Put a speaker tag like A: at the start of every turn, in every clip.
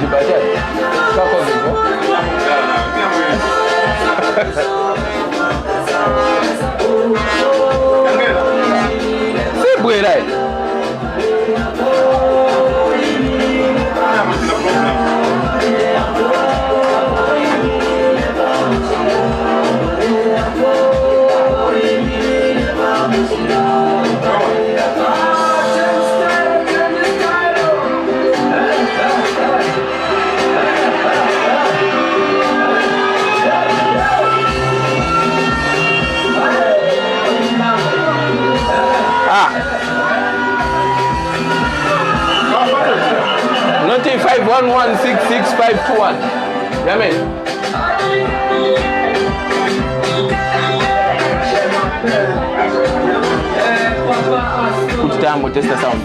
A: de batata. Qual que é o vídeo? C'est beau là. Nothing 5116651. Yeah, man. Put down, but test the sound.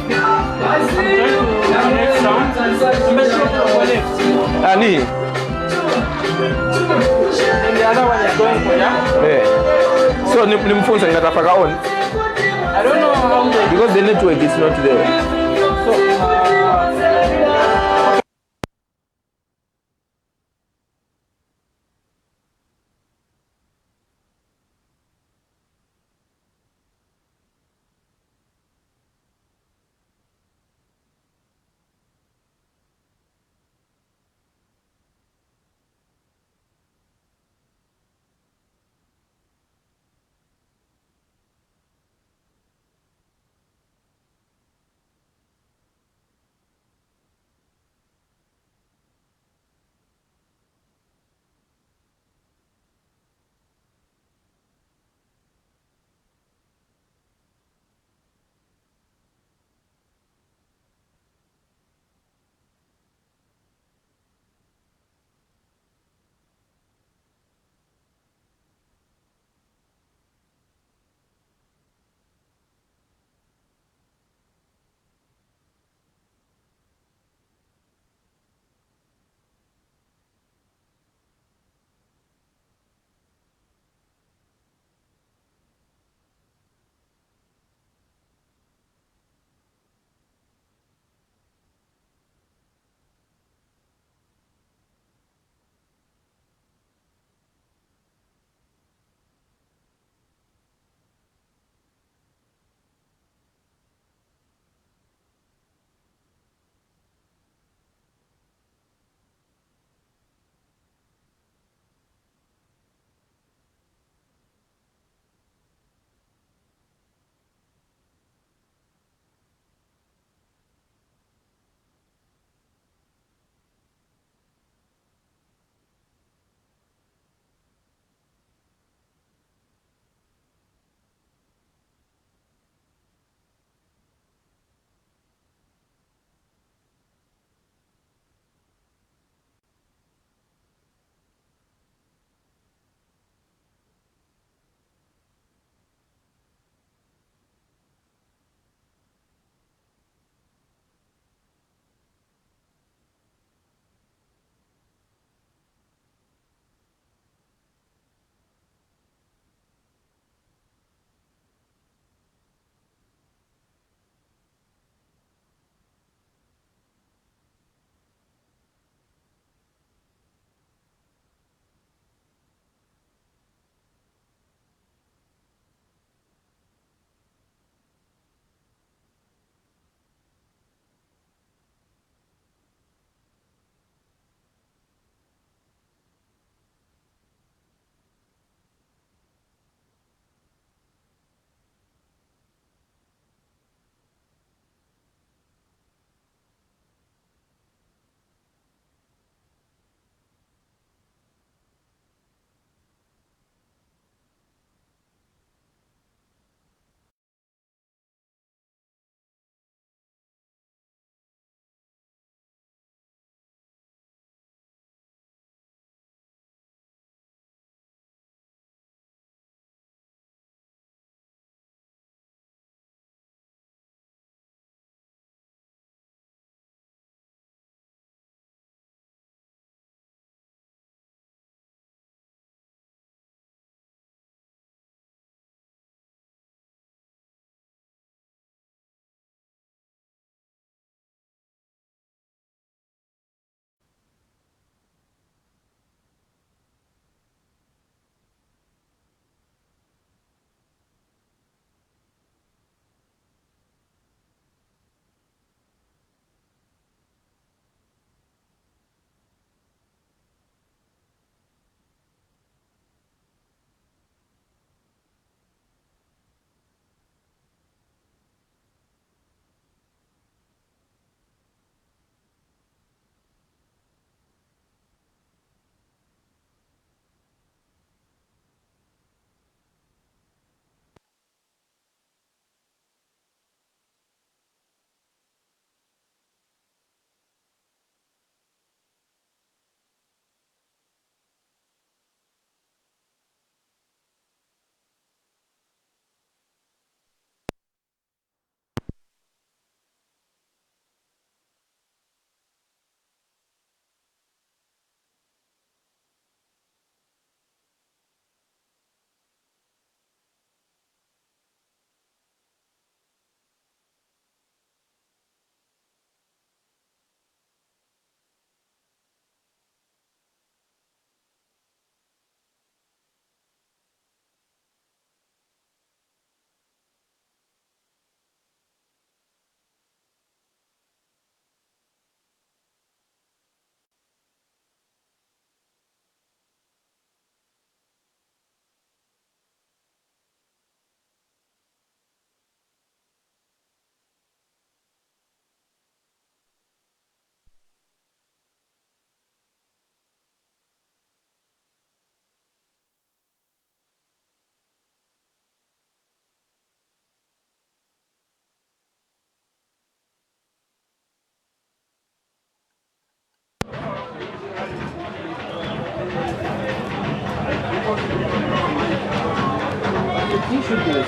A: Ani. The other one is going for ya. Yeah. So, the phone is not on. I don't know how because the network is not there. So,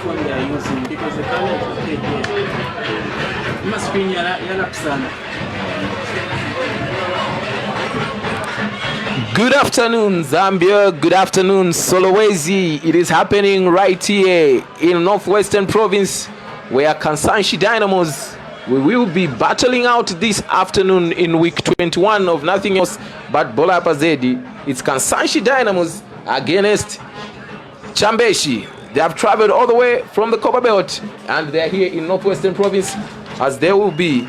B: phone they are using because the camera is okay here. Must be
A: Good afternoon, Zambia. Good afternoon, Solowezi. It is happening right here in Northwestern Province, where Kansanshi Dynamos we will be battling out this afternoon in week 21 of nothing else but Bola Pazedi. It's Kansanshi Dynamos against Chambishi. They have traveled all the way from the Copper Belt and they are here in Northwestern Province as they will be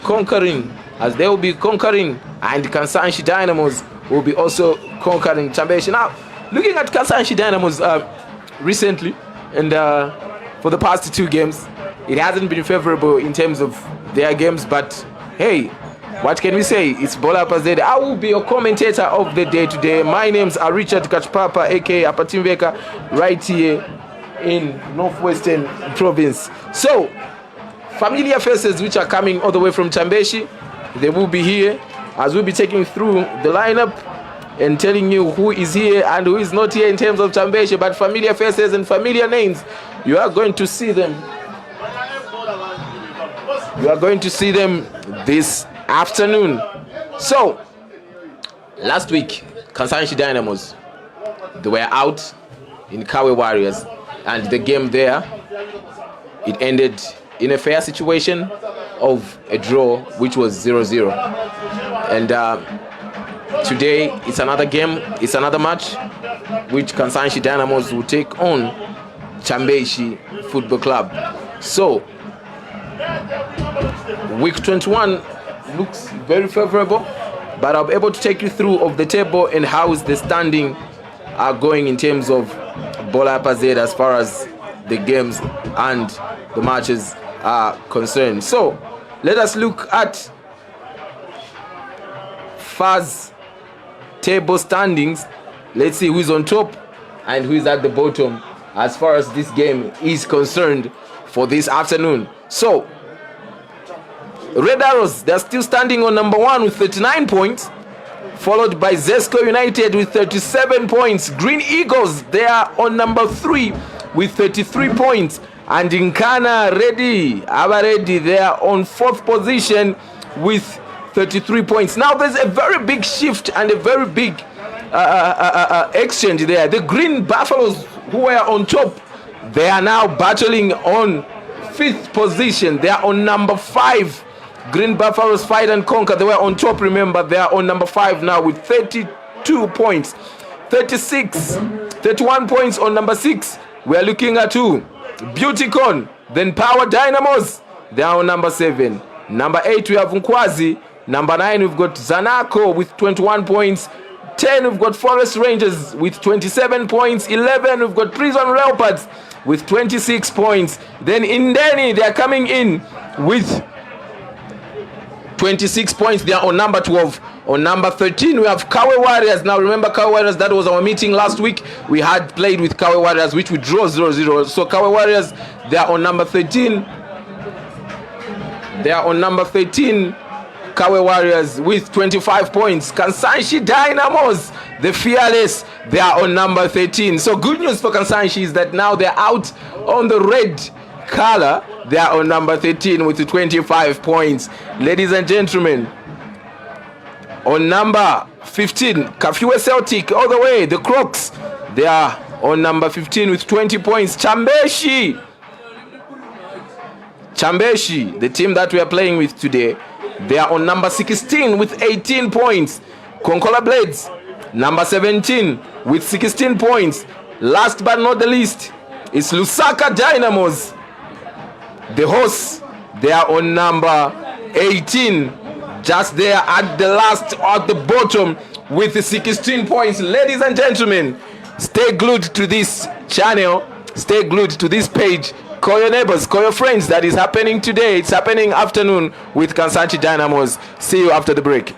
A: conquering. And Kansanshi Dynamos will be also conquering Chambishi. Now, looking at Kansanshi Dynamos recently and for the past 2 games, it hasn't been favorable in terms of their games, but hey, what can we say? It's Bola Pazede. I will be your commentator of the day today. My names are Richard Kachpapa, aka Apatimveka, right here in Northwestern Province. So, familiar faces which are coming all the way from Chambishi, they will be here as we'll be taking through the lineup and telling you who is here and who is not here in terms of Chambishi. But familiar faces and familiar names, you are going to see them. You are going to see them this afternoon. So, last week, Kansanshi Dynamos, they were out in Kawe Warriors, and the game there, it ended in a fair situation of a draw, which was 0-0. And today, it's another game, it's another match, which Kansanshi Dynamos will take on Chambishi Football Club. So, week 21 looks very favorable, but I'll be able to take you through of the table and how the standing are going in terms of Bola Pazed as far as the games and the matches are concerned. So let us look at FAS table standings. Let's see who's on top and who's at the bottom as far as this game is concerned for this afternoon. So Red Arrows, they're still standing on number 1 with 39 points, followed by Zesco United with 37 points. Green Eagles, they are on number 3 with 33 points. And Nkana Ready, they are on 4th position with 33 points. Now there's a very big shift and a very big exchange there. The Green Buffaloes, who were on top, they are now battling on 5th position. They are on number 5. Green Buffaloes fight and conquer. They were on top, remember. They are on number 5 now with 32 points. 31 points on number 6. We are looking at who? Beautycon, then Power Dynamos. They are on number 7. Number 8, we have Nkwazi. Number 9, we've got Zanaco with 21 points. 10, we've got Forest Rangers with 27 points. 11, we've got Prison Leopards with 26 points. Then Indeni, they are coming in with 26 points. They are on number 12. On number 13, we have Kawe Warriors. Now remember Kawe Warriors, that was our meeting last week. We had played with Kawe Warriors, which we draw 0-0. So Kawe Warriors, they are on number 13. They are on number 13. Kawe Warriors with 25 points. Kansanshi Dynamos, the Fearless, they are on number 13. So good news for Kansanshi is that now they're out on the red color. They are on number 13 with 25 points. Ladies and gentlemen, on number 15, Kafue Celtic, all the way, the Crocs, they are on number 15 with 20 points. Chambishi, the team that we are playing with today, they are on number 16 with 18 points. Konkola Blades, number 17 with 16 points. Last but not the least, it's Lusaka Dynamos. The hosts, they are on number 18, just there at the last, at the bottom with 16 points. Ladies and gentlemen, stay glued to this channel, stay glued to this page. Call your neighbors, call your friends. That is happening today. It's happening afternoon with Kansanshi Dynamos. See you after the break.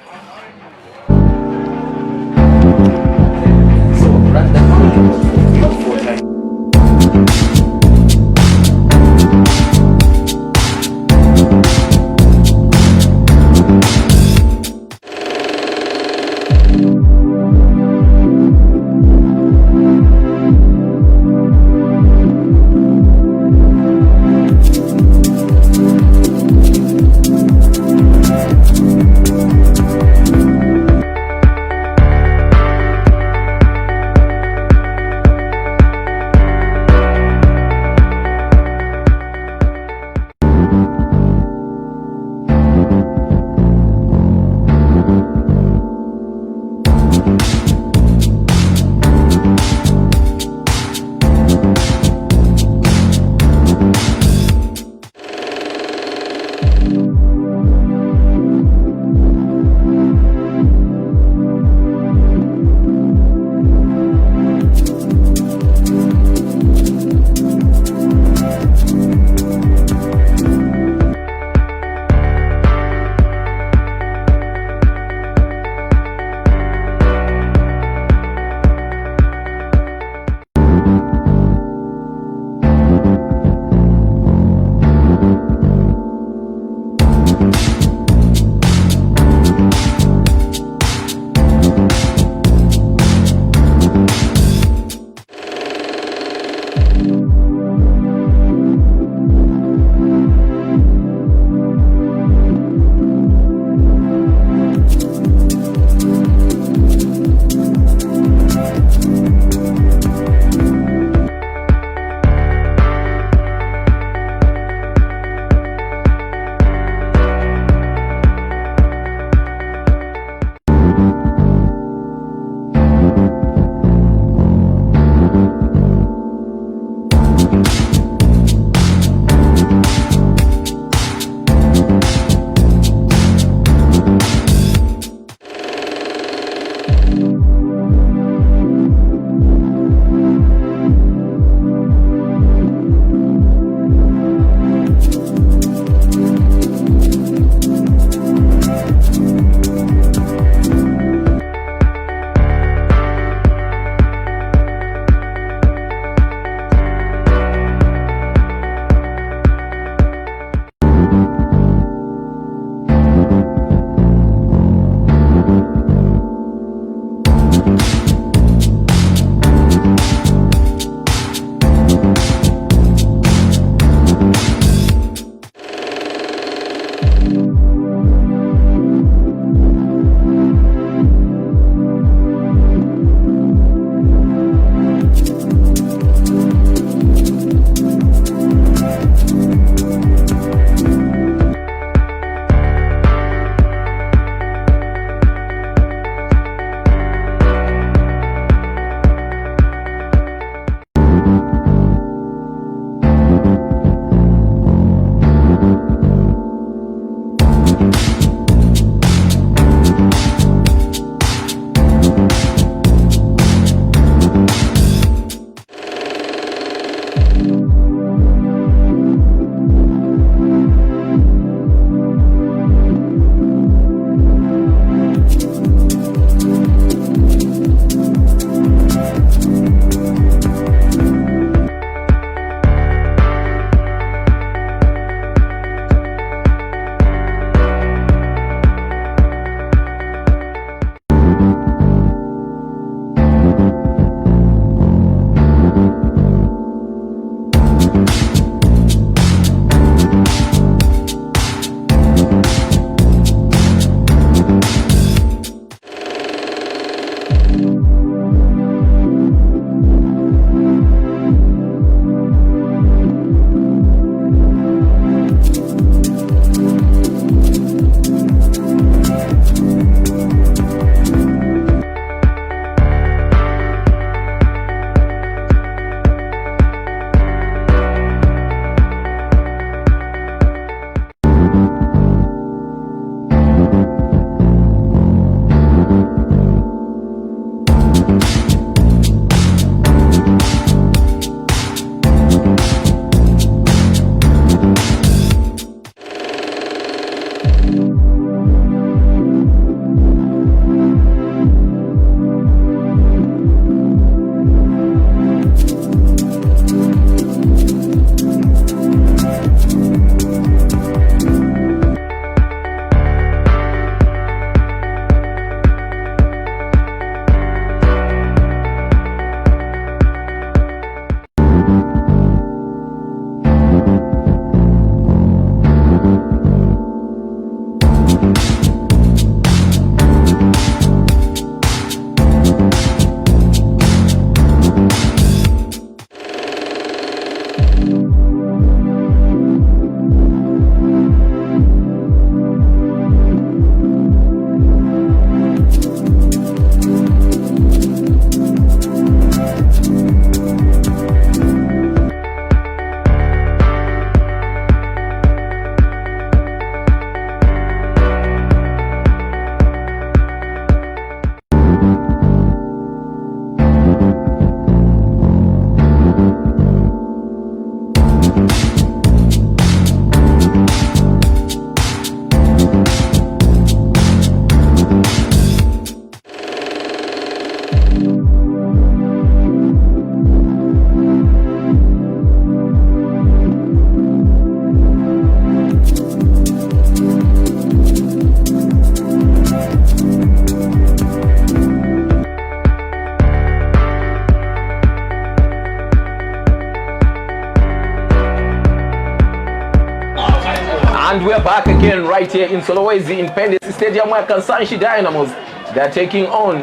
A: And we're back again right here in Solowezi in Pendesi Stadium where Kansanshi Dynamos, they're taking on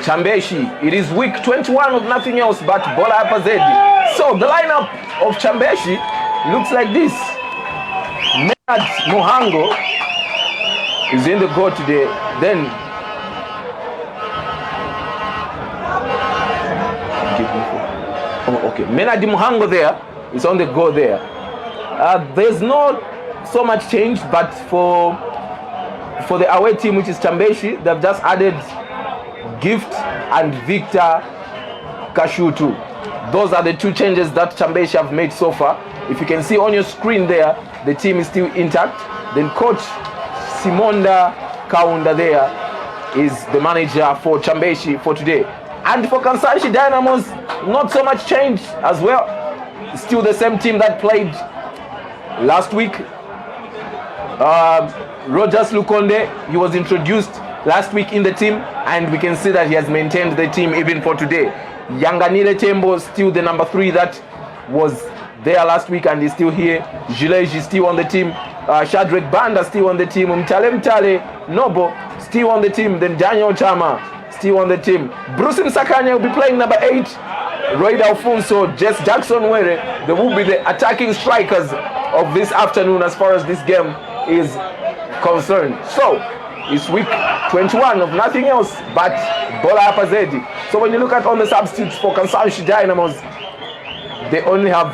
A: Chambishi. It is week 21 of nothing else but Bola Yapazedi. So the lineup of Chambishi looks like this. Menad Muhango is in the goal today. Then Menad Muhango there is on the goal there. There's not so much change, but for the away team, which is Chambishi, they've just added Gift and Victor Kashutu. Those are the two changes that Chambishi have made so far. If you can see on your screen there, the team is still intact. Then coach Simonda Kaunda there is the manager for Chambishi for today. And for Kansanshi Dynamos, not so much change as well. Still the same team that played last week. Rogers Lukonde, he was introduced last week in the team, and we can see that he has maintained the team even for today. Yanganile Tembo, still the number 3 that was there last week and is still here. Jileji still on the team. Shadrach Banda still on the team. Mtale Nobo still on the team. Then Daniel Chama still on the team. Bruce Nsakanya will be playing number 8. Roy Alfonso, Jess Jackson Were, they will be the attacking strikers of this afternoon as far as this game is concerned. So it's week 21 of nothing else but Bola Yapazedi. So when you look at all the substitutes for Kansanshi Dynamos, they only have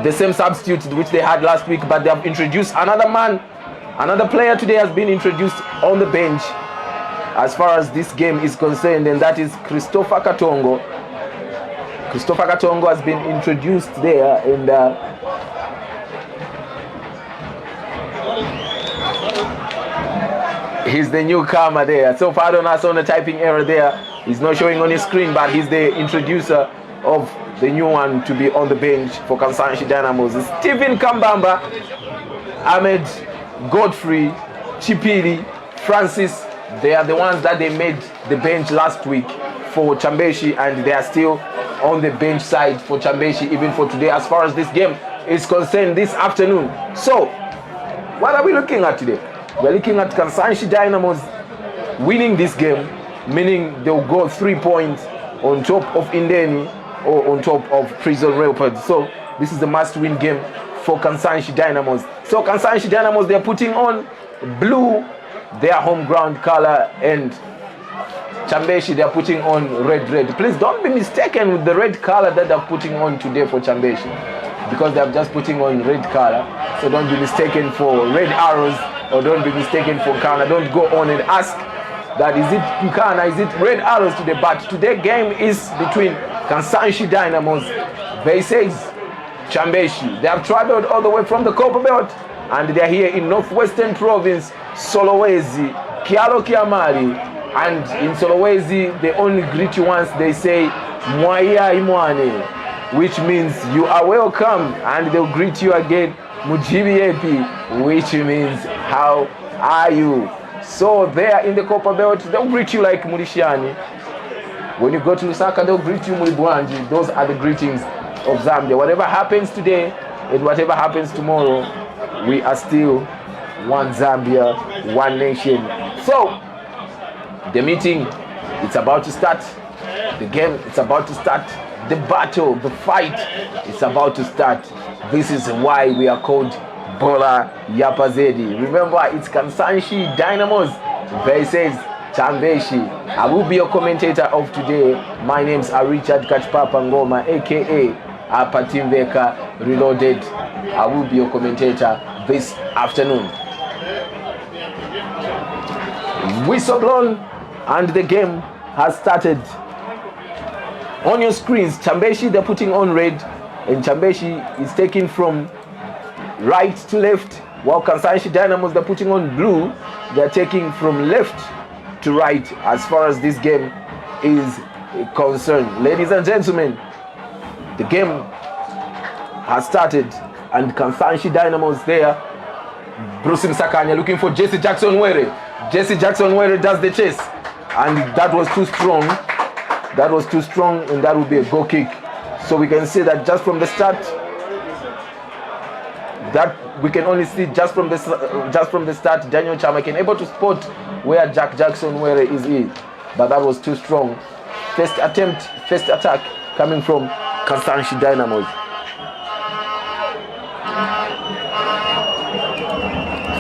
A: the same substitutes which they had last week, but they have introduced another man. Another player today has been introduced on the bench as far as this game is concerned, and that is Christopher Katongo. Christopher Katongo has been introduced there, and he's the newcomer there. So pardon us on the typing error there. He's not showing on his screen, but he's the introducer of the new one to be on the bench for Kansanshi Dynamos. Stephen Kambamba, Ahmed, Godfrey, Chipili, Francis. They are the ones that they made the bench last week for Chambishi, and they are still on the bench side for Chambishi even for today as far as this game is concerned this afternoon. So what are we looking at today? We're looking at Kansanshi Dynamos winning this game, meaning they'll go 3 points on top of Indeni or on top of Prison Leopards. So this is a must-win game for Kansanshi Dynamos. So Kansanshi Dynamos, they're putting on blue, their home ground color, and Chambishi, they're putting on red. Please don't be mistaken with the red color that they're putting on today for Chambishi, because they're just putting on red color. So don't be mistaken for red arrows, or don't be mistaken for Nkana. Don't go on and ask that is it Nkana, is it red arrows today? But today's game is between Kansanshi Dynamos versus Chambishi. They have traveled all the way from the Copper Belt, and they are here in Northwestern Province, Solowezi, Kialo Kiamari. And in Solowezi, they only greet you once. They say Mwaya Imwane, which means you are welcome, and they'll greet you again Mujibi Epi, which means how are you? So there in the Copper Belt, they'll greet you like Murishiani. When you go to Lusaka, they'll greet you Mulibwanji. Those are the greetings of Zambia. Whatever happens today and whatever happens tomorrow, we are still one Zambia, one nation. So the meeting, it's about to start. The game, it's about to start. The battle, the fight, it's about to start. This is why we are called Bola Yapazedi. Remember, it's Kansanshi Dynamos versus Chambishi. I will be your commentator of today. My name's Richard Kachpapa Ngoma, aka Apatimbeka Reloaded. I will be your commentator this afternoon. Whistle blown, and the game has started. On your screens, Chambishi, they're putting on red, and Chambishi is taking from right to left, while Kansanshi Dynamos, they're putting on blue. They're taking from left to right as far as this game is concerned. Ladies and gentlemen, the game has started, and Kansanshi Dynamos there. Bruce Nsakanya looking for Jesse Jackson Were. Jesse Jackson Were does the chase, and that was too strong. That was too strong, and that would be a goal kick. So we can see that just from the start, that we can only see just from the start. Daniel Chama can able to spot where Jack Jackson where is he, but that was too strong. First attack coming from Kansanshi Dynamos.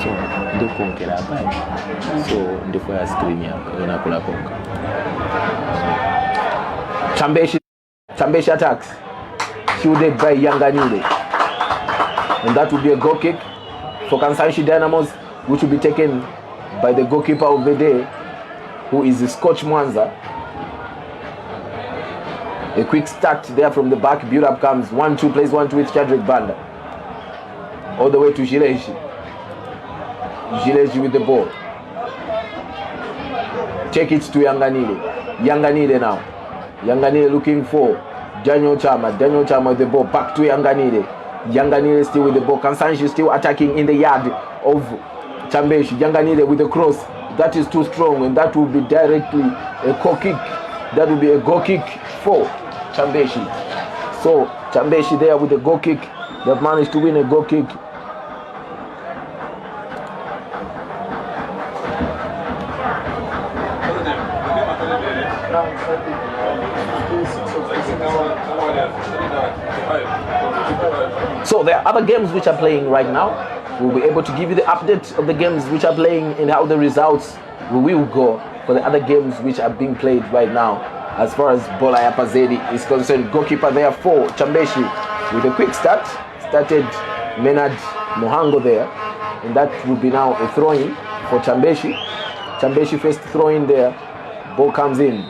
A: So ndokonkera hapa, so ndiko ya screen yako inakula konka. Chambishi attacks, shielded by Yanganile, and that will be a goal kick for Kansanshi Dynamos, which will be taken by the goalkeeper of the day, who is Scotch Mwanza. A quick start there from the back, build up comes 1-2, plays 1-2 with Chadrick Banda, all the way to Jileji with the ball, take it to Yanganile now. Yanganile looking for Daniel Chama with the ball, back to Yanganile still with the ball. Kansanshi still attacking in the yard of Chambishi. Yanganile with the cross, that is too strong, and that will be directly a goal kick. That will be a goal kick for Chambishi. So Chambishi there with the goal kick. They've managed to win a goal kick. So there are other games which are playing right now. We'll be able to give you the update of the games which are playing and how the results will go for the other games which are being played right now. As far as Bola Yapazedi is concerned, goalkeeper there for Chambishi with a quick start. Started Menad Mohango there, and that will be now a throw-in for Chambishi. Chambishi first throw-in there, ball comes in,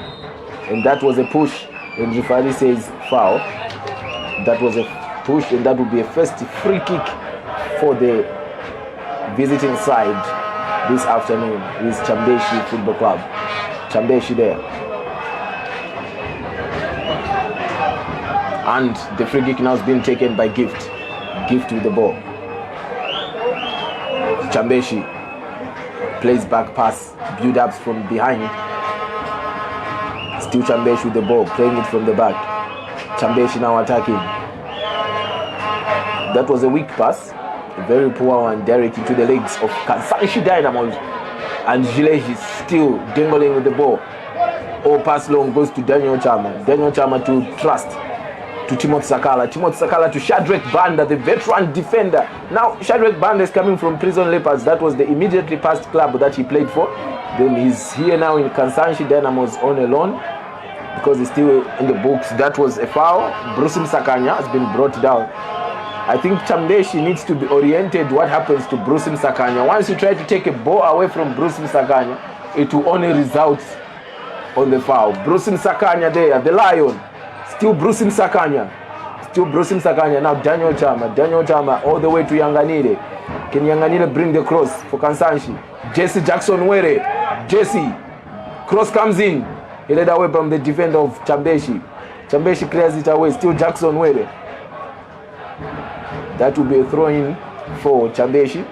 A: and that was a push, and referee says foul. That was a push, and that will be a first free kick for the visiting side this afternoon is Chambishi Football Club. Chambishi there. And the free kick now has been taken by Gift. Gift with the ball. Chambishi plays back pass, build-ups from behind. Still Chambishi with the ball, playing it from the back. Chambishi now attacking. That was a weak pass, a very poor one, direct into the legs of Kansanshi Dynamos. And Jileji still dangling with the ball. All pass long goes to Daniel Chama. Daniel Chama to Trust. To Timothy Sakala to Shadrack Banda, the veteran defender. Now Shadrack Banda is coming from Prison Leopards. That was the immediately past club that he played for. Then he's here now in Kansanshi Dynamos on a loan because he's still in the books. That was a foul. Brusim Sakanya has been brought down. I think Chambishi needs to be oriented what happens to Brusim Sakanya. Once you try to take a ball away from Brusim Sakanya, it will only result on the foul. Brusim Sakanya there, the lion. Still Brusim Sakanya. Now Daniel Chama all the way to Yanganile. Can Yanganile bring the cross for Kansanshi? Jesse Jackson Were. Jesse. Cross comes in. He led away from the defender of Chambishi. Chambishi clears it away. Still Jackson Were. That will be a throw-in for Chambishi.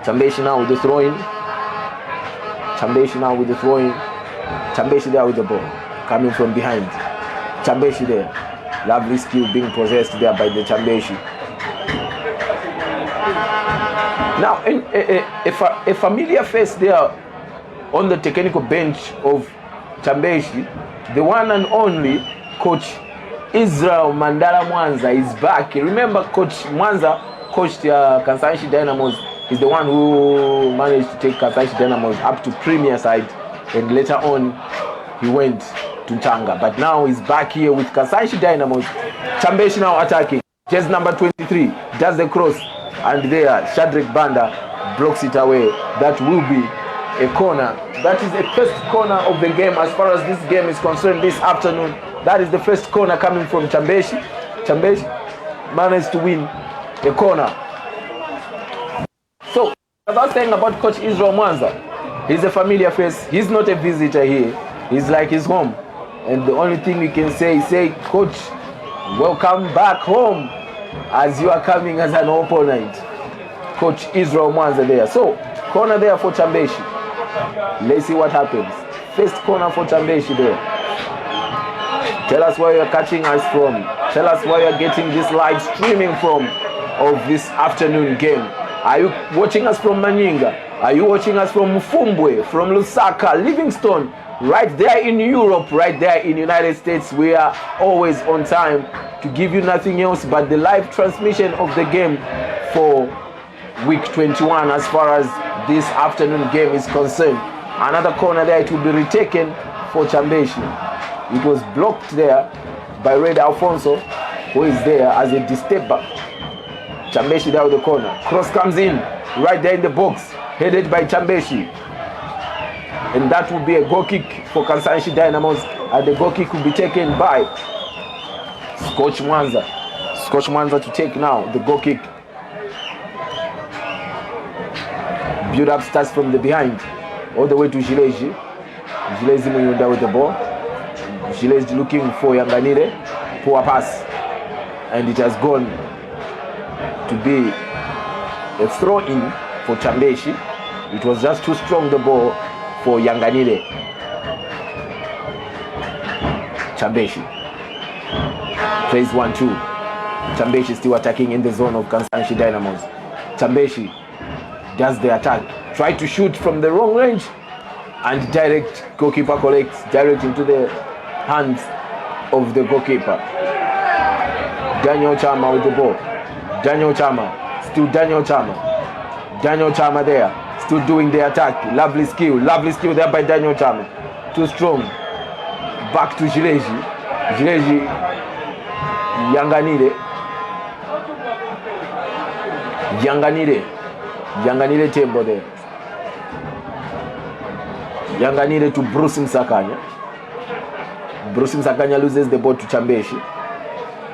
A: Chambishi now with the throw-in. Chambishi there with the ball. Coming from behind. Chambishi there. Lovely skill being possessed there by the Chambishi. Now, a familiar face there on the technical bench of Chambishi, the one and only Coach Israel Mandala Mwanza is back. Remember, Coach Mwanza coached Kansanshi Dynamos. He's the one who managed to take Kansanshi Dynamos up to Premier side, and later on he went to Changa. But now he's back here with Kansanshi Dynamos. Chambishi now attacking. Just number 23 does the cross, and there Shadrack Banda blocks it away. That will be a corner. That is the first corner of the game as far as this game is concerned this afternoon. That is the first corner coming from Chambishi. Chambishi managed to win a corner. So, as I was saying about Coach Israel Mwanza, he's a familiar face. He's not a visitor here. He's like his home. And the only thing we can say is, Coach, welcome back home as you are coming as an opponent. Coach Israel Mwanza there. So, corner there for Chambishi. Let's see what happens. First corner for Chambishi there. Tell us where you're catching us from. Tell us where you're getting this live streaming from of this afternoon game. Are you watching us from Manyinga? Are you watching us from Mfumbwe, from Lusaka, Livingstone? Right there in Europe, right there in United States, we are always on time to give you nothing else but the live transmission of the game for week 21 as far as this afternoon game is concerned. Another corner there, it will be retaken for Chambishi. It was blocked there by Red Alfonso, who is there as a disturber. Chambishi there with the corner. Cross comes in right there in the box, headed by Chambishi. And that will be a goal kick for Kansanshi Dynamos, and the goal kick will be taken by Scotch Mwanza. Scotch Mwanza to take now the goal kick. Build up starts from the behind all the way to Jileji. Jileji Muyunda with the ball. Jileji looking for Yanganire. Poor pass, and it has gone to be a throw in for Chambishi. It was just too strong, the ball for Yanganire. Chambishi plays 1-2. Chambishi still attacking in the zone of Kansanshi Dynamos. Chambishi does the attack, try to shoot from the wrong range, and direct goalkeeper collects direct into the hands of the goalkeeper. Daniel Chama with the ball. Daniel Chama, still Daniel Chama. Daniel Chama there, still doing the attack. Lovely skill there by Daniel Chama. Too strong. Back to Jileji. Jileji, Yanganire Tembo there. Yanganire to Bruce Msakanya. Bruce Msakanya loses the ball to Chambishi.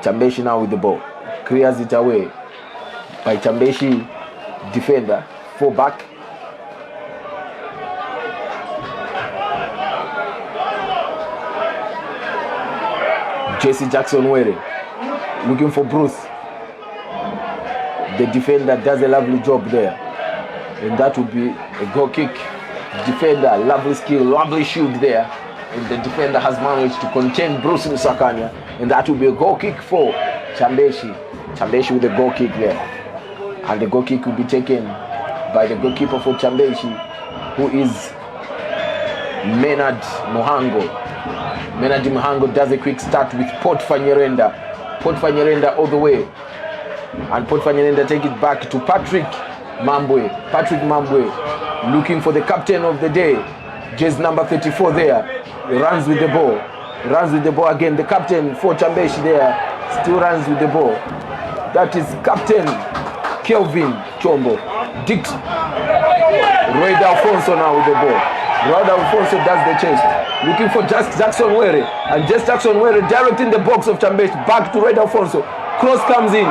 A: Chambishi now with the ball. Clears it away by Chambishi defender. 4 back. Jesse Jackson Were looking for Bruce. The defender does a lovely job there, and that would be a goal kick. Defender, lovely skill, lovely shoot there, and the defender has managed to contain Bruce Msakanya, and that will be a goal kick for Chambishi. Chambishi with the goal kick there, and the goal kick will be taken by the goalkeeper for Chambishi, who is Menard Mohango. Menard Mohango does a quick start with Port Fanyerenda. Port Fanyerenda all the way, and Port Fanyerenda take it back to Patrick Mambwe. Patrick Mambwe looking for the captain of the day, jersey number 34 there. He runs with the ball. Runs with the ball again. The captain for Chambishi there still runs with the ball. That is Captain Kelvin Chombo. Dick Roy Alfonso now with the ball. Roy Alfonso does the chase. Looking for Jackson Were. And just Jackson Were direct in the box of Chambishi. Back to Roy Alfonso. Cross comes in,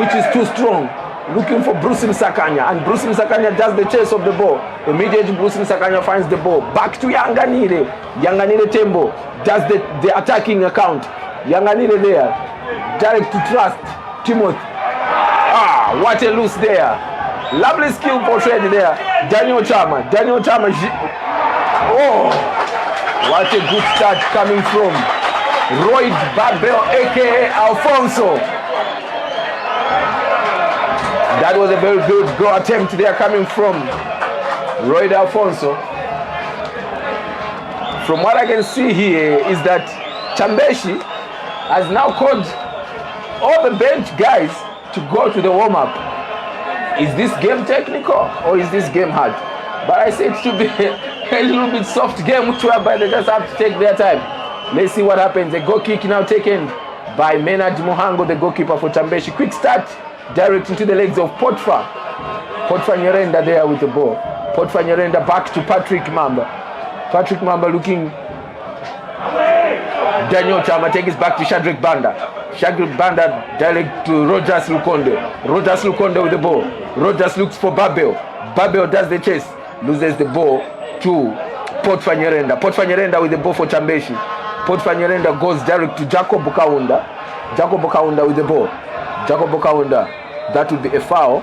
A: which is too strong. Looking for Bruce Msakanya, and Bruce Msakanya does the chase of the ball. Immediately Bruce Msakanya finds the ball. Back to Yanganire. Yanganire Tembo does the attacking account. Yanganire there. Direct to Trust. Timothy. What a loose there. Lovely skill portrayed there. Daniel Chama. What a good start coming from Roy Babel, aka Alfonso. That was a very good goal attempt there coming from Roy Alfonso. From what I can see here is that Chambishi has now called all the bench guys to go to the warm-up. Is this game technical or is this game hard? But I say it should be a little bit soft game whereby they just have to take their time. Let's see what happens. A goal kick now taken by Menard Mohango, the goalkeeper for Chambishi. Quick start. Direct into the legs of Potfa Nyerenda there with the ball. Potfa Nyerenda back to Patrick Mamba. Patrick Mamba looking. Daniel Chama takes back to Shadrack Banda. Shadrack Banda direct to Rogers Lukonde. Rogers Lukonde with the ball. Rogers looks for Babel. Babel does the chase. Loses the ball to Potfa Nyerenda. Potfa Nyerenda with the ball for Chambishi. Potfa Nyerenda goes direct to Jacob Kaunda. Jacob Kaunda with the ball. Jacob Kaunda. That would be a foul.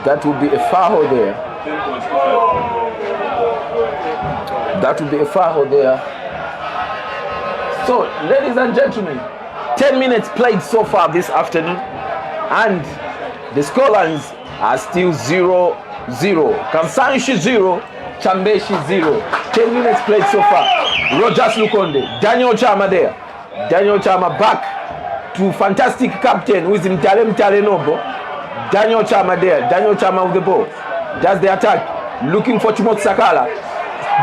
A: That would be a foul there. That would be a foul there. So, ladies and gentlemen, 10 minutes played so far this afternoon, and The scorelines are still 0-0. Kansanshi 0, Chambishi 0. 10 minutes played so far. Rogers Lukonde, Daniel Chama there. Daniel Chama back to fantastic captain who is Mtale Nobo. Daniel Chama there. Daniel Chama with the ball. Does the attack. Looking for Timothy Sakala.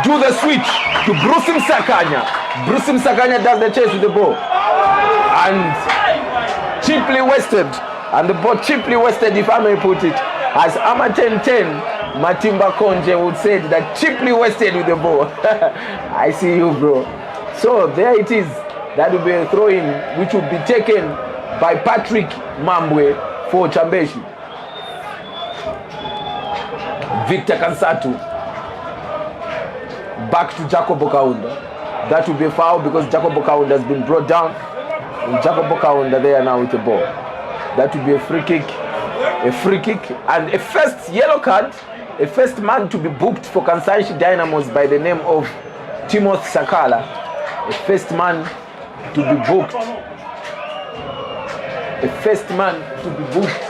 A: Do the switch to Bruce Msakanya. Bruce Msakanya does the chase with the ball. And cheaply wasted. And the ball cheaply wasted, if I may put it. As Ama1010, Matimba Konje would say that cheaply wasted with the ball. I see you, bro. So there it is. That will be a throw-in which will be taken by Patrick Mambwe for Chambishi. Victor Kansatu. Back to Jacob Kaunda. That will be a foul because Jacob Kaunda has been brought down. And Jacob Kaunda there now with the ball. That will be a free kick. A free kick and a first yellow card. A first man to be booked for Kansanshi Dynamos by the name of Timothy Sakala. A first man to be booked. A first man to be booked.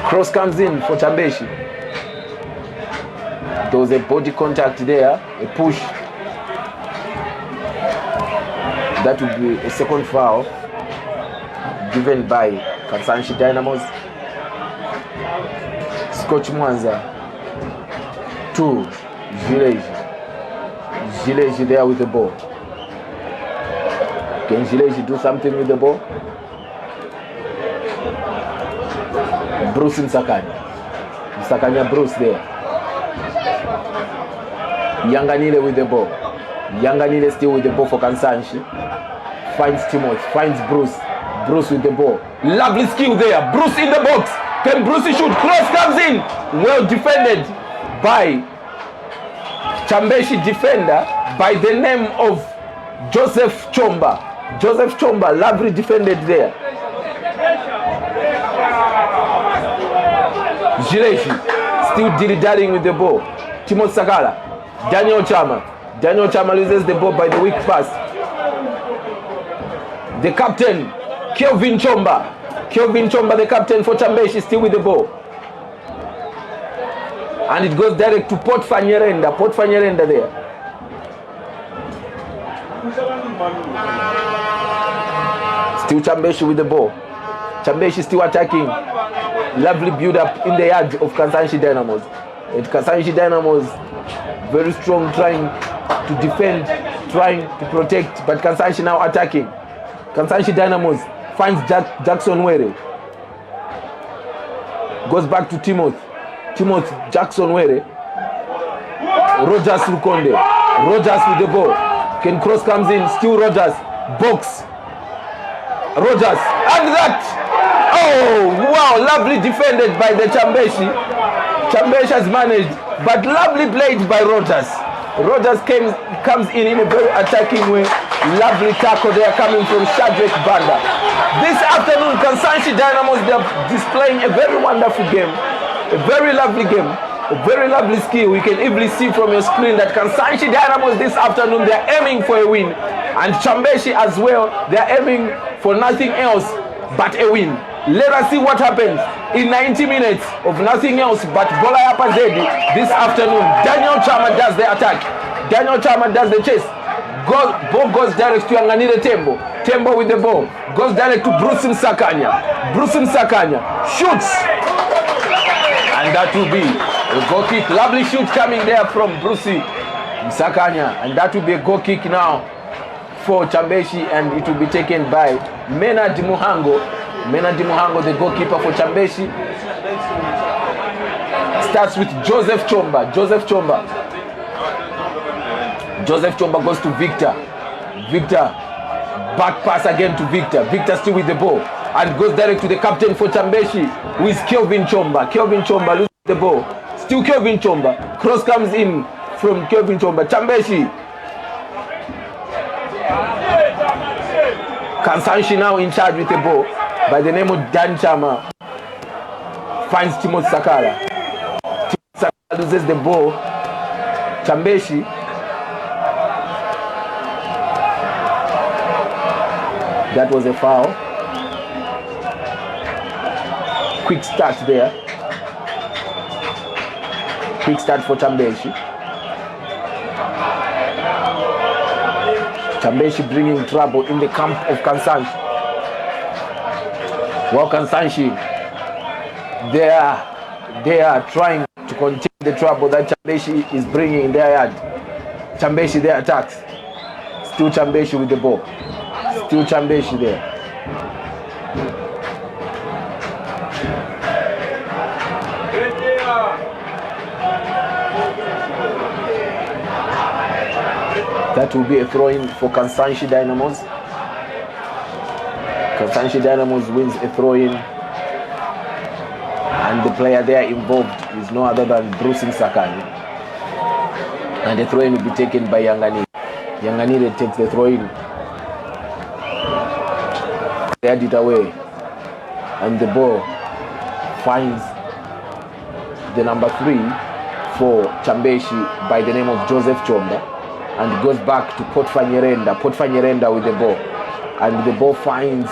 A: Cross comes in for Chambishi. There was a body contact there, a push. That would be a second foul given by Kansanshi Dynamos. Scotch Mwanza to Jileji. Jileji there with the ball. Can Jileji do something with the ball? Bruce Msakanya. Msakanya Bruce there. Yanganile with the ball. Yanganile still with the ball for Kansanshi. Finds Timothy. Finds Bruce. Bruce with the ball. Lovely skill there. Bruce in the box. Can Bruce shoot? Cross comes in. Well defended by Chambishi defender by the name of Joseph Chomba. Joseph Chomba, lovely defended there. Jileshi still dilly-dallying with the ball. Timothy Sakala. Daniel Chama. Daniel Chama loses the ball by the weak pass. The captain, Kelvin Chomba. Kelvin Chomba, the captain for Chambishi, still with the ball. And it goes direct to Port Fanyerenda. Port Fanyerenda there. Still Chambishi with the ball. Chambishi still attacking. Lovely build up in the yard of Kansanshi Dynamos. And Kansanshi Dynamos very strong, trying to defend, trying to protect, but Kansanshi now attacking. Kansanshi Dynamos finds Jackson Were. Goes back to Timothy. Timothy Jackson Were. Rogers Lukonde. Rogers with the ball. Ken Cross comes in. Still Rogers. Box. Rogers. And that. Oh, wow. Lovely defended by the Chambishi. Chambishi has managed. But lovely played by Rogers. Rogers comes in a very attacking way. Lovely tackle there coming from Shadrach Banda. This afternoon, Kansanshi Dynamos, they are displaying a very wonderful game. A very lovely game. A very lovely skill. We can easily see from your screen that Kansanshi Dynamos this afternoon, they are aiming for a win. And Chambishi as well, they are aiming for nothing else but a win. Let us see what happens in 90 minutes of nothing else but Bola Yapazedi this afternoon. Daniel Chama does the attack. Daniel Chama does the chase. Ball goes direct to Yanganile Tembo. Tembo with the ball. Goes direct to Bruce Msakanya. Bruce Msakanya shoots. And that will be a goal kick. Lovely shoot coming there from Bruce Msakanya. And that will be a goal kick now for Chambishi. And it will be taken by Menard Muhango. Menard Muhango, the goalkeeper for Chambishi. Starts with Joseph Chomba. Joseph Chomba. Joseph Chomba goes to Victor. Victor. Back pass again to Victor. Victor still with the ball. And goes direct to the captain for Chambishi, who is Kelvin Chomba. Kelvin Chomba loses the ball. Still Kelvin Chomba. Cross comes in from Kelvin Chomba. Chambishi. Kansanshi now in charge with the ball by the name of Dan Chama. Finds Timothy Sakala. Timothy Sakala loses the ball. Chambishi. That was a foul. Quick start there. Quick start for Chambishi. Chambishi bringing trouble in the camp of Kansanshi. Well, Kansanshi, they are trying to contain the trouble that Chambishi is bringing in their yard. Chambishi there attacks. Still Chambishi with the ball. Still Chambishi there. That will be a throw-in for Kansanshi Dynamos. Kansanshi Dynamos wins a throw-in. And the player there involved is no other than Bruce Sakani. And the throw-in will be taken by Yanganire. Yanganire takes the throw-in. Cleared it away. And the ball finds the number 3 for Chambishi by the name of Joseph Chomba. And goes back to Potfanyerenda. Potfanyerenda with the ball. And the ball finds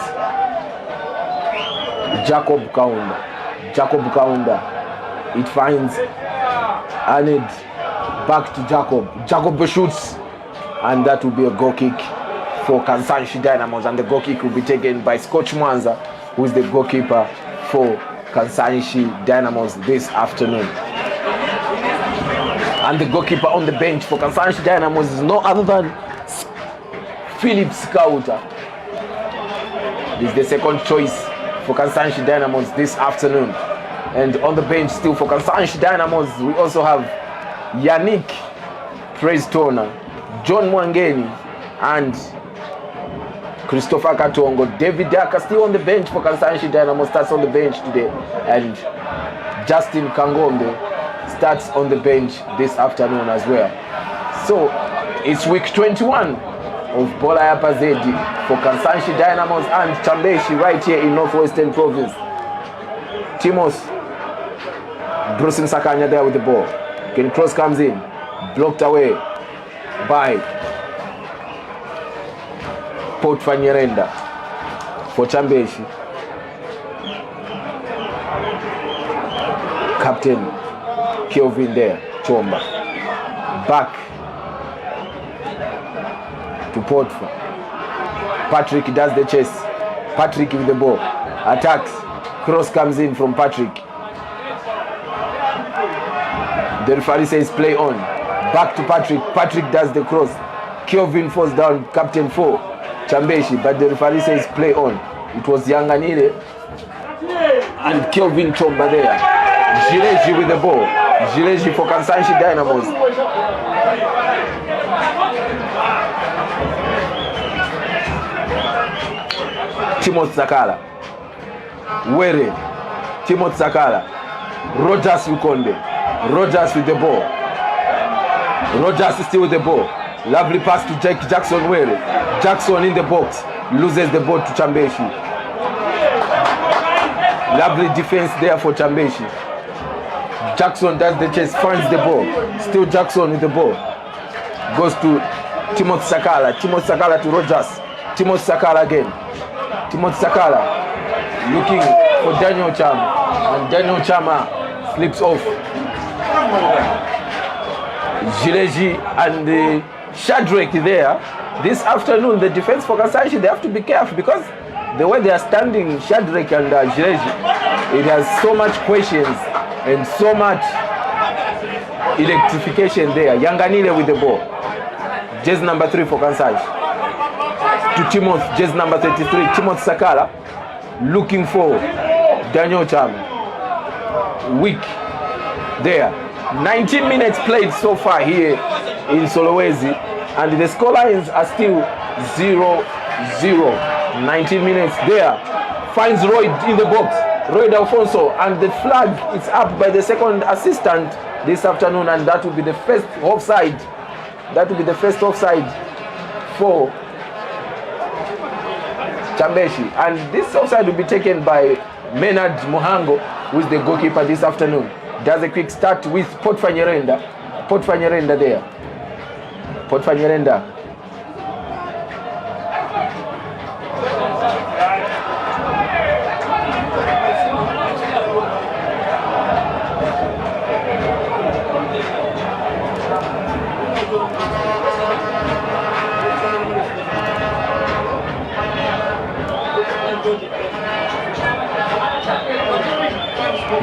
A: Jacob Kaunda. Jacob Kaunda. It finds Aned. Back to Jacob. Jacob shoots. And that will be a goal kick for Kansanshi Dynamos. And the goal kick will be taken by Scotch Mwanza, who is the goalkeeper for Kansanshi Dynamos this afternoon. And the goalkeeper on the bench for Kansanshi Dynamos is no other than Philip Skauta. This is the second choice for Kansanshi Dynamos this afternoon. And on the bench still for Kansanshi Dynamos, we also have Yannick Prestona, John Mwangeni, and Christopher Katongo. David Daka still on the bench for Kansanshi Dynamos, starts on the bench today. And Justin Kangombe starts on the bench this afternoon as well. So it's week 21 of Bola Yapazedi for Kansanshi Dynamos and Chambishi right here in Northwestern Province. Timos Bruce Sakanya there with the ball. Ken Cross comes in, blocked away by Potfanyerenda for Chambishi. Captain Kelvin there, Chomba. Back to Potfa. Patrick does the chase. Patrick with the ball. Attacks. Cross comes in from Patrick. The referee says play on. Back to Patrick. Patrick does the cross. Kelvin falls down, captain for Chambishi, but the referee says play on. It was Yanganire and Kelvin Chomba there. Gileji with the ball. Gileji for Kansanshi Dynamos. Timothy Sakala. Were. Timothy Sakala. Rogers Ukonde. Rogers with the ball. Rogers is still with the ball. Lovely pass to Jake Jackson Were. Jackson in the box. Loses the ball to Chambishi. Lovely defense there for Chambishi. Jackson does the chase, finds the ball. Still Jackson with the ball. Goes to Timothy Sakala. Timothy Sakala to Rogers. Timothy Sakala again. Timothy Sakala looking for Daniel Chama. And Daniel Chama slips off. Gileji and Shadrach there. This afternoon, the defense for Kansanshi, they have to be careful because the way they are standing, Shadrach and Gileji, it has so much questions and so much electrification there. Yanganile with the ball. Jazz number 3 for Kansanshi. To Timothy, jazz number 33, Timothy Sakala, looking for Daniel Cham. Weak there. 19 minutes played so far here in Solowezi, and the scorelines are still 0-0. 19 minutes there. Finds Roy in the box. Roy Alfonso, and the flag is up by the second assistant this afternoon, and that will be the first offside. That will be the first offside for Chambishi. And this offside will be taken by Menard Muhango, who is the goalkeeper this afternoon. Does a quick start with Potfanyerenda. Potfanyerenda there. Potfanyerenda.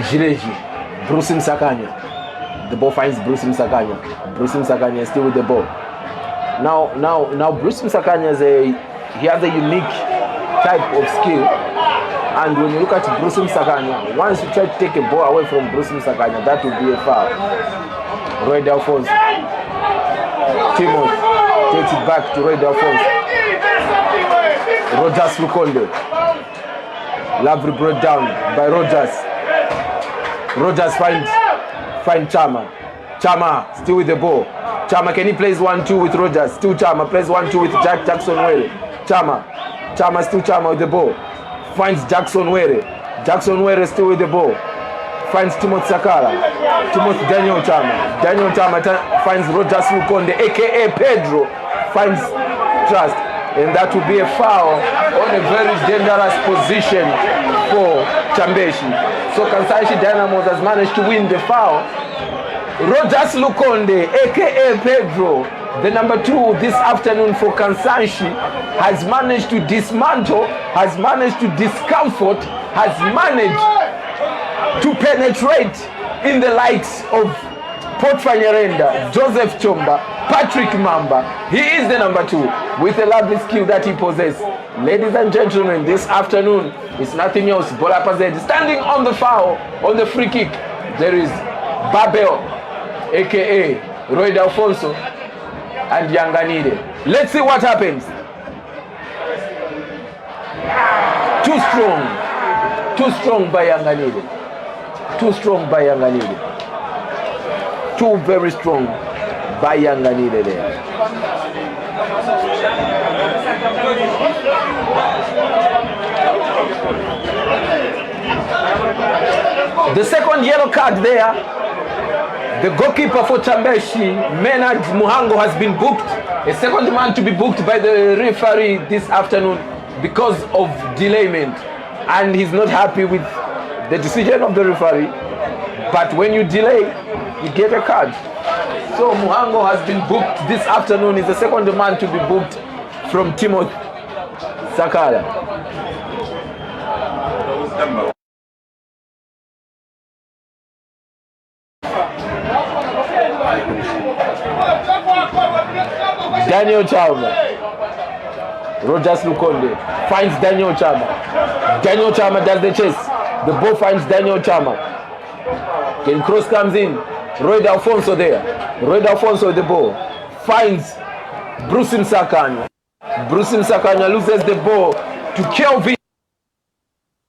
A: Jireji, Bruce Msakanya. The ball finds Bruce Msakanya. Bruce Msakanya is still with the ball. Now Bruce Msakanya he has a unique type of skill. And when you look at Bruce Msakanya, once you try to take a ball away from Bruce Msakanya, that will be a foul. Roy Alphonse. Timothy takes it back to Roy Alphonse. Rogers Lukonde. Lovely brought down by Rogers. Rogers finds Chama. Chama still with the ball. Chama, can he plays 1-2 with Rogers? Still Chama plays 1-2 with Jackson Were. Chama still Chama with the ball. Finds Jackson Were. Jackson Were still with the ball. Finds Timothy Sakala. Timothy Daniel Chama. Daniel Chama finds Rogers Lukonde, aka Pedro. Finds Trust. And that will be a foul on a very dangerous position for Chambishi. So Kansanshi Dynamos has managed to win the foul. Rogers Lukonde, aka Pedro, the number 2 this afternoon for Kansanshi, has managed to dismantle, has managed to discomfort, has managed to penetrate in the likes of Potfanyerenda, Joseph Chomba, Patrick Mamba. He is the number 2 with a lovely skill that he possesses. Ladies and gentlemen, this afternoon is nothing else. Bola Pazed standing on the foul, on the free kick. There is Babel, aka Roy Alfonso, and Yanganide. Let's see what happens. Too strong by Yanganide. Too strong by Yanganide. Too very strong by Yanganide there. The second yellow card there. The goalkeeper for Chambishi, Menard Muhango, has been booked. A second man to be booked by the referee this afternoon because of delayment. And he's not happy with the decision of the referee. But when you delay, you get a card. So Muhango has been booked this afternoon. He's the second man to be booked from Timothy Sakala. Daniel Chama. Rogers Lukonde finds Daniel Chama. Daniel Chama does the chase. The ball finds Daniel Chama. Ken Cross comes in. Roy Alfonso there. Roy Alfonso with the ball. Finds Bruce Msakanya. Bruce Msakanya loses the ball to Kelvin.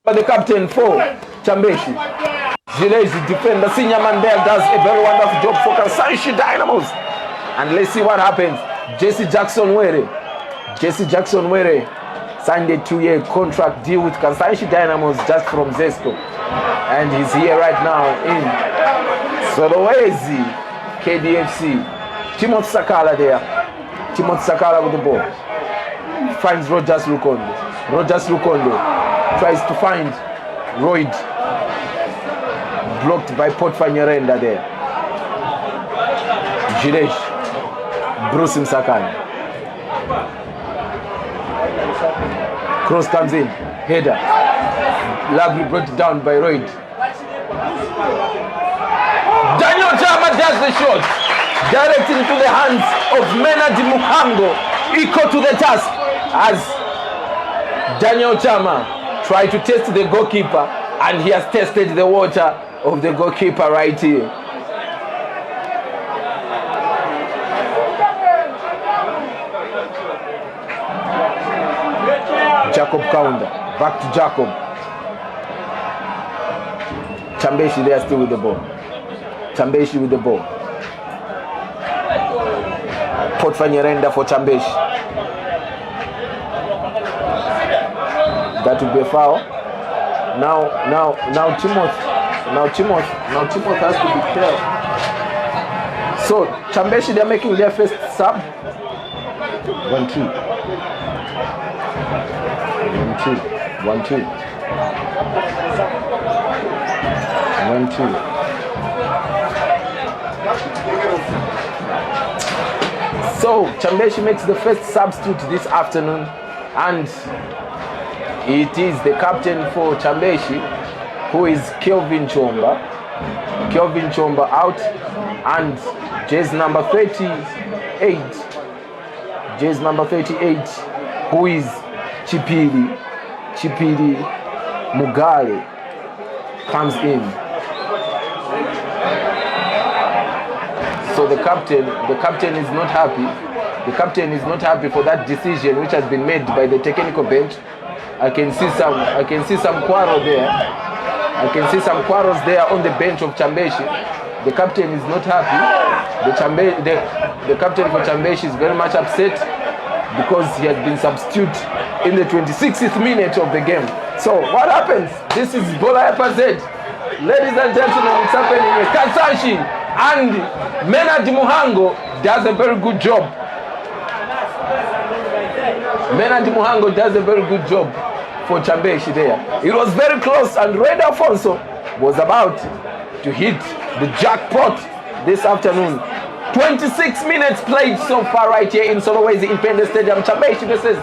A: The captain for Chambishi. Gilles defender, Senior Mandel does a very wonderful job for Kansanshi Dynamos. And let's see what happens. Jesse Jackson Were signed a 2-year contract deal with Kansanshi Dynamos just from Zesco. And he's here right now in Solowezi, KDFC. Timothy Sakala there. Timothy Sakala with the ball. Finds Rogers Lukonde. Rogers Lukonde tries to find Royd. Blocked by Potfanyerenda there. Jiresh. Bruce Msakanya. Cross comes in. Header. Lovely brought down by Royd. Daniel Chama does the shot. Directing to the hands of Menard Muhango. Equal to the task as Daniel Chama tried to test the goalkeeper, and he has tested the water of the goalkeeper right here. Jacob Kaunda, back to Jacob. Chambishi there still with the ball. Chambishi with the ball. Potfanyerenda for Chambishi. That would be a foul. Now Timothy has to be careful. So Chambishi, they're making their first sub. 1-2. 1-2. 1-2. So Chambishi makes the first substitute this afternoon, and it is the captain for Chambishi, who is Kelvin Chomba. Kelvin Chomba out, and jersey number 38. Jersey number 38, who is Chipili Mugale, comes in. So the captain is not happy. The captain is not happy for that decision which has been made by the technical bench. I can see some quarrel there. I can see some quarrels there on the bench of Chambishi. The captain is not happy. The captain for Chambishi is very much upset because he has been substituted in the 26th minute of the game. So what happens? This is Bola FZ. Ladies and gentlemen, it's happening with Kansanshi, and Menad Muhango does a very good job. Menad Muhango does a very good job for Chambishi there. It was very close, and Red Alfonso was about to hit the jackpot this afternoon. 26 minutes played so far right here in Solowezi Independence Stadium. Chambishi versus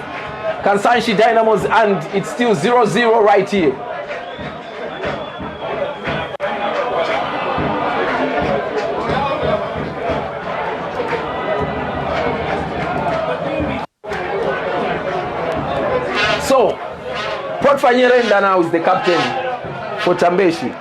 A: Kansanshi Dynamos, and it's still 0-0 right here. So, Potfanyerenda now is the captain for Chambishi.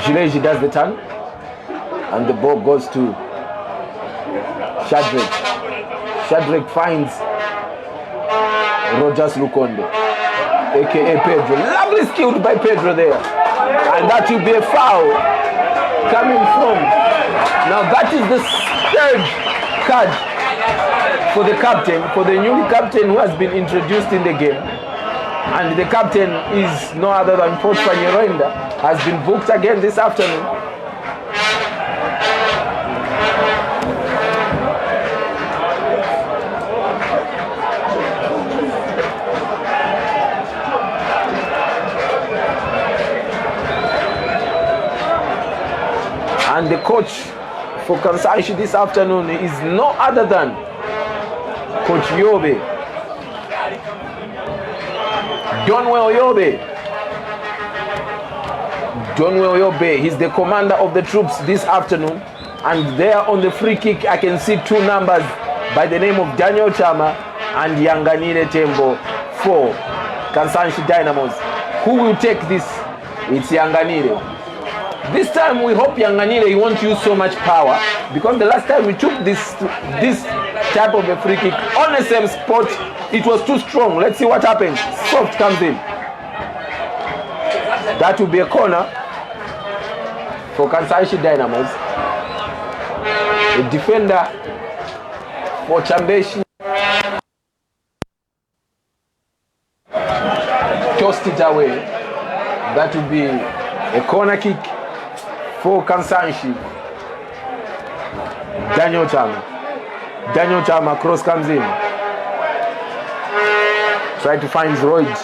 A: Jileji does the turn, and the ball goes to Shadrach. Shadrach finds Rogers Lukonde, aka Pedro. Lovely skilled by Pedro there, and that will be a foul coming from. Now that is the third card for the captain, for the new captain who has been introduced in the game. And the captain is no other than Potfanyerenda, has been booked again this afternoon. And the coach for Kansanshi this afternoon is no other than Coach Yobe. Donwell Yobe, he's the commander of the troops this afternoon. And there on the free kick, I can see two numbers by the name of Daniel Chama and Yanganile Tembo for Kansanshi Dynamos. Who will take this? It's Yanganile. This time we hope Yanganile, he won't use so much power, because the last time we took this type of a free kick on the same spot, it was too strong. Let's see what happens. Soft comes in. That will be a corner for Kansanshi Dynamos. A defender for Chambishi tossed it away. That will be a corner kick for Kansanshi. Daniel Chama cross comes in. Tried to find Royd,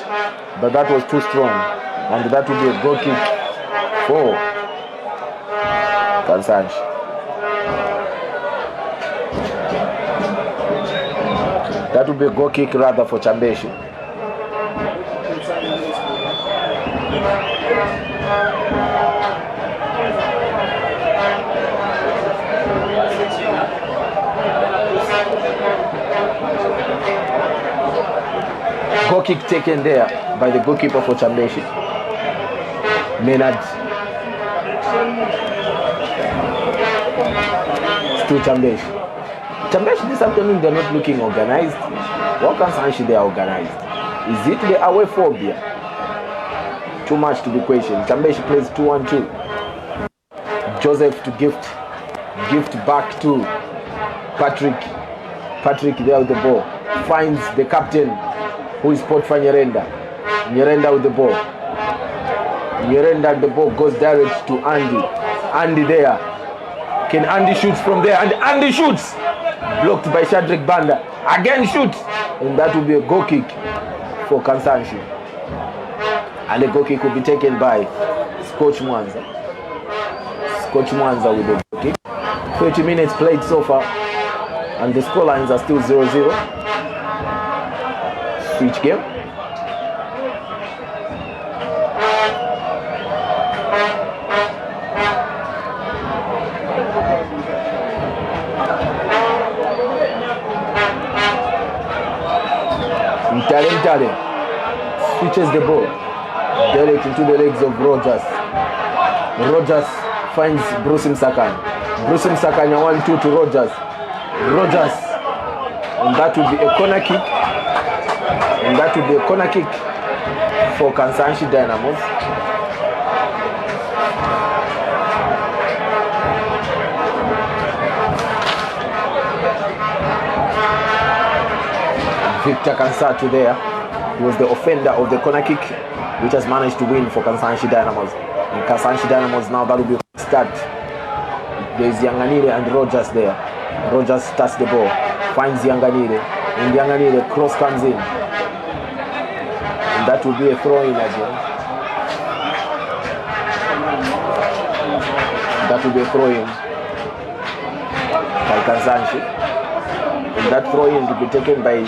A: but that was too strong. And that will be a goal kick for Kansanshi. That will be a goal kick rather for Chambishi. Goal kick taken there by the goalkeeper for Chambishi, Menad. Still Chambishi. Chambishi this afternoon, they're not looking organized. Well, Kansanshi, they are organized. Is it the away phobia? Too much to be questioned. Chambishi plays 2-1-2. Joseph to gift back to Patrick. Patrick there with the ball. Finds the captain, who is Potfa Nyerenda. Nyerenda with the ball. Nyerenda, the ball goes direct to Andy. Andy there. Can Andy shoots from there? And Andy shoots. Blocked by Shadrack Banda. Again shoots. And that will be a goal kick for Kansanshi. And the goal kick will be taken by Scotch Mwanza. Scotch Mwanza with the goal kick. 30 minutes played so far. And the score lines are still 0-0. Switch game. Mtale switches the ball direct into the legs of Rogers. Rogers finds Bruce Msakanya. Bruce Msakanya 1-2 to Rogers. Rogers, and that will be a corner kick. And that will be a corner kick for Kansanshi Dynamos. Victor Kansatu there. He was the offender of the corner kick, which has managed to win for Kansanshi Dynamos. And Kansanshi Dynamos now, that will be a start. There is Yanganire and Rogers there. Rogers starts the ball, finds Yanganire, and Yanganire cross comes in. And that will be a throw in again. That will be a throw in by Kansanshi. And that throw in will be taken by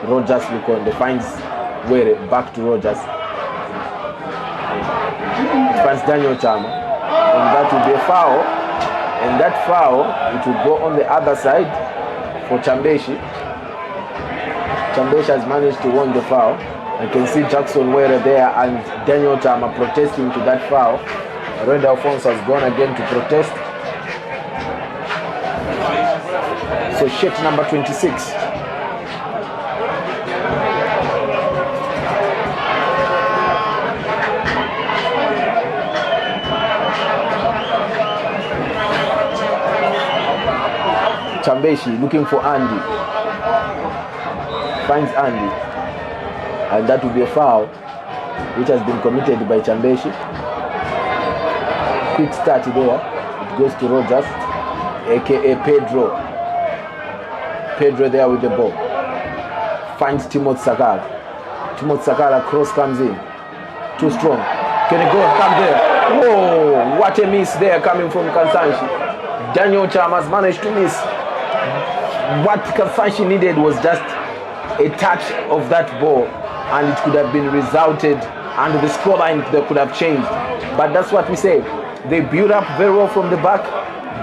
A: Rogers Lukonde. Finds Were back to Rogers. It finds Daniel Chama. And that will be a foul. And that foul, it will go on the other side for Chambishi. Chambishi has managed to win the foul. I can see Jackson Were there and Daniel Chama protesting to that foul. Red Alfonso has gone again to protest. So shirt number 26. Chambishi looking for Andy. Finds Andy. And that will be a foul which has been committed by Chambishi. Quick start there. It goes to Rogers, aka Pedro. Pedro there with the ball. Finds Timothy Sakala. Timothy Sakala cross comes in. Too strong. Can it go? Come there. Whoa! What a miss there coming from Kansanshi. Daniel Chama has managed to miss. What Kansanshi needed was just a touch of that ball, and it could have been resulted, and the scoreline that could have changed. But that's what we say. They build up very well from the back,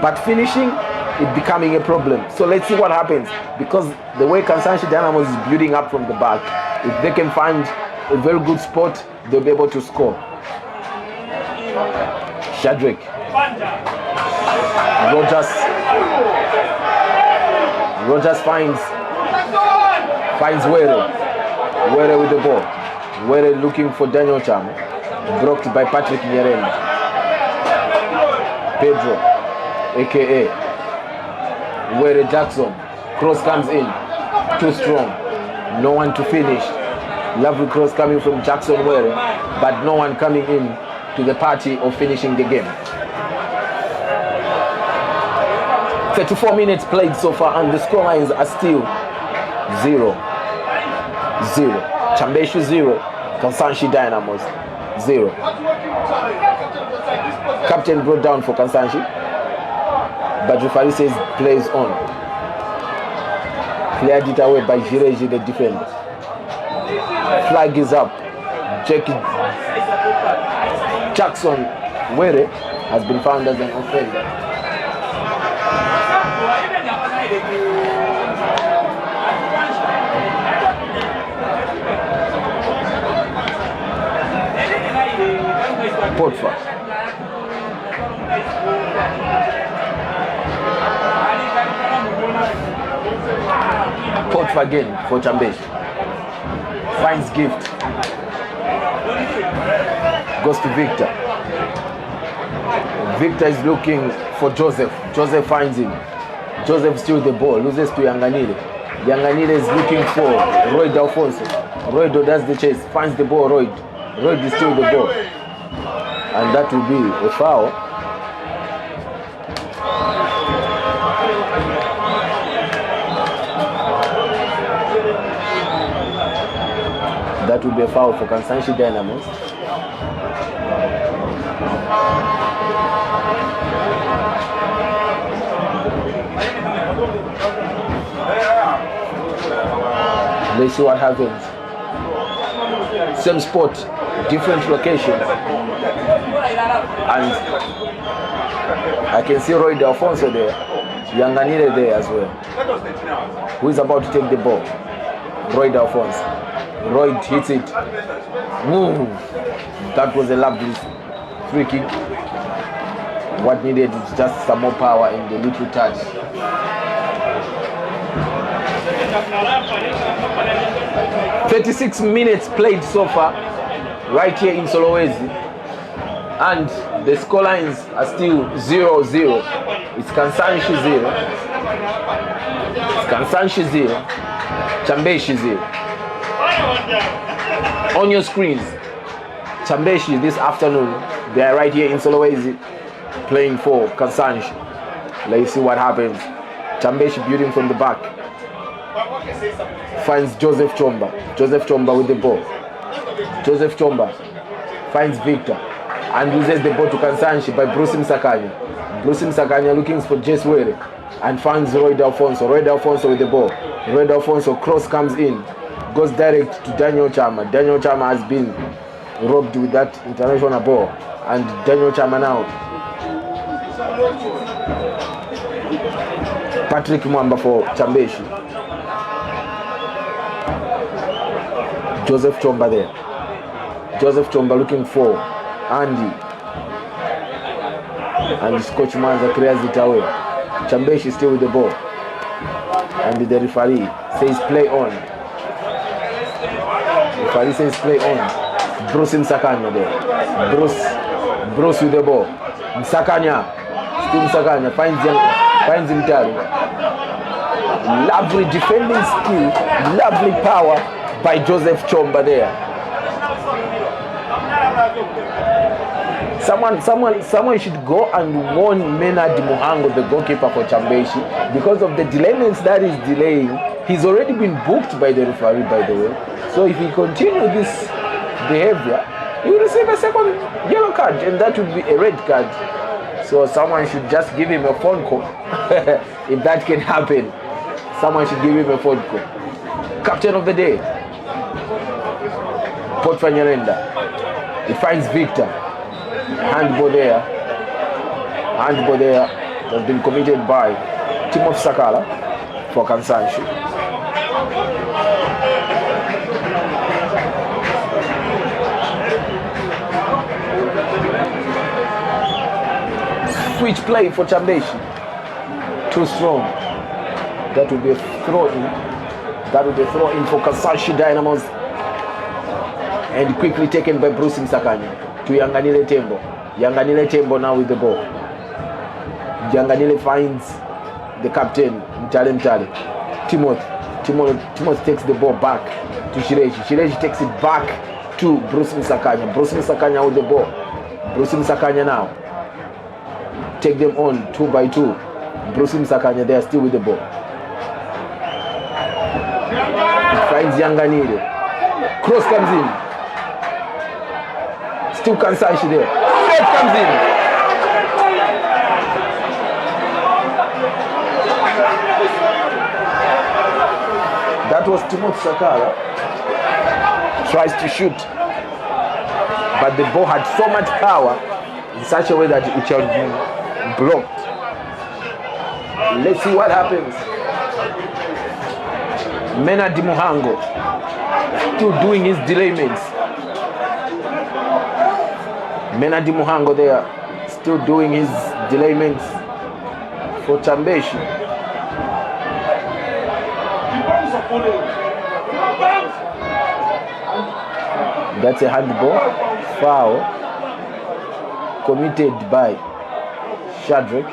A: but finishing, it becoming a problem. So let's see what happens, because the way Kansanshi Dynamos is building up from the back, if they can find a very good spot, they'll be able to score. Shadrack. Rogers finds Were. Were with the ball. Were looking for Daniel Cham. Blocked by Patrick Nyerenda. Pedro, aka Were Jackson. Cross comes in. Too strong. No one to finish. Lovely cross coming from Jackson Were, but no one coming in to the party of finishing the game. 34 minutes played so far, and the scorelines are still 0-0. Chambishi 0, Kansanshi Dynamos 0. Captain brought down for Kansanshi, but referee says plays on. Cleared it away by Jireji, the defender. Flag is up. Jackson Were has been found as an offender. Potfa. Potf again for Chambishi. Finds Gift. Goes to Victor. Victor is looking for Joseph. Joseph finds him. Joseph steals the ball, loses to Yanganile. Yanganile is looking for Roy Alfonso. Roy does the chase, finds the ball, Roy. Roy steals the ball. And that will be a foul. That will be a foul for Kansanshi Dynamos. Let's see what happens. Same spot, different location. And I can see Roy Alfonso there. Yanganile there as well. Who is about to take the ball? Roy Alfonso. Roy hits it. Woo! That was a lovely free kick. What needed is just some more power in the little touch. 36 minutes played so far, right here in Solowezi, and the scorelines are still 0-0. It's Kansanshi 0. It's Kansanshi 0. Chambishi 0. On your screens, Chambishi this afternoon, they are right here in Solowezi playing for Kansanshi. Let's see what happens. Chambishi building from the back. Finds Joseph Chomba. Joseph Chomba with the ball. Joseph Chomba finds Victor and loses the ball to Kansanshi by Bruce Msakanya. Bruce Msakanya looking for Jess Were and finds Roy Alfonso. Roy Alfonso with the ball. Roy Alfonso cross comes in, goes direct to Daniel Chama. Daniel Chama has been robbed with that international ball, and Daniel Chama now. Patrick Mwamba for Chambishi. Joseph Chomba there. Joseph Chomba looking for Andy. And Coach Manza clears it away. Chambishi still with the ball. And the referee says play on. The referee says play on. Bruce Msakanya there. Bruce with the ball. Msakanya. Still Msakanya. Finds him Tari. Lovely defending skill. Lovely power by Joseph Chomba there. Someone should go and warn Menard Muhango, the goalkeeper for Chambishi, because of the delayments that is delaying. He's already been booked by the referee, by the way. So if he continues this behavior, he will receive a second yellow card, and that will be a red card. So someone should just give him a phone call. If that can happen, someone should give him a phone call. Captain of the day, Potf Nyarenda. He finds Victor. Handball there. Handball there has been committed by Timothy Sakala for Kansanshi. Switch play for Chambishi. Too strong. That will be a throw in. That will be a throw in for Kansanshi Dynamos. And quickly taken by Bruce Msakanya to Yanganile Tembo. Yanganile Tembo now with the ball. Yanganile finds the captain, Mtale. Timothy takes the ball back to Shireji. Shireji takes it back to Bruce Msakanya. Bruce Msakanya with the ball. Bruce Msakanya now. Take them on 2 by 2. Bruce Msakanya, they are still with the ball. He finds Yanganile. Cross comes in. Still Kansanshi there. Straight comes in. That was Timothy Sakala. Tries to shoot, but the ball had so much power in such a way that it had been blocked. Let's see what happens. Menard Muhango still doing his delayments. Menard Muhango there, still doing his delayments for Chambishi. That's a handball foul committed by Shadrack.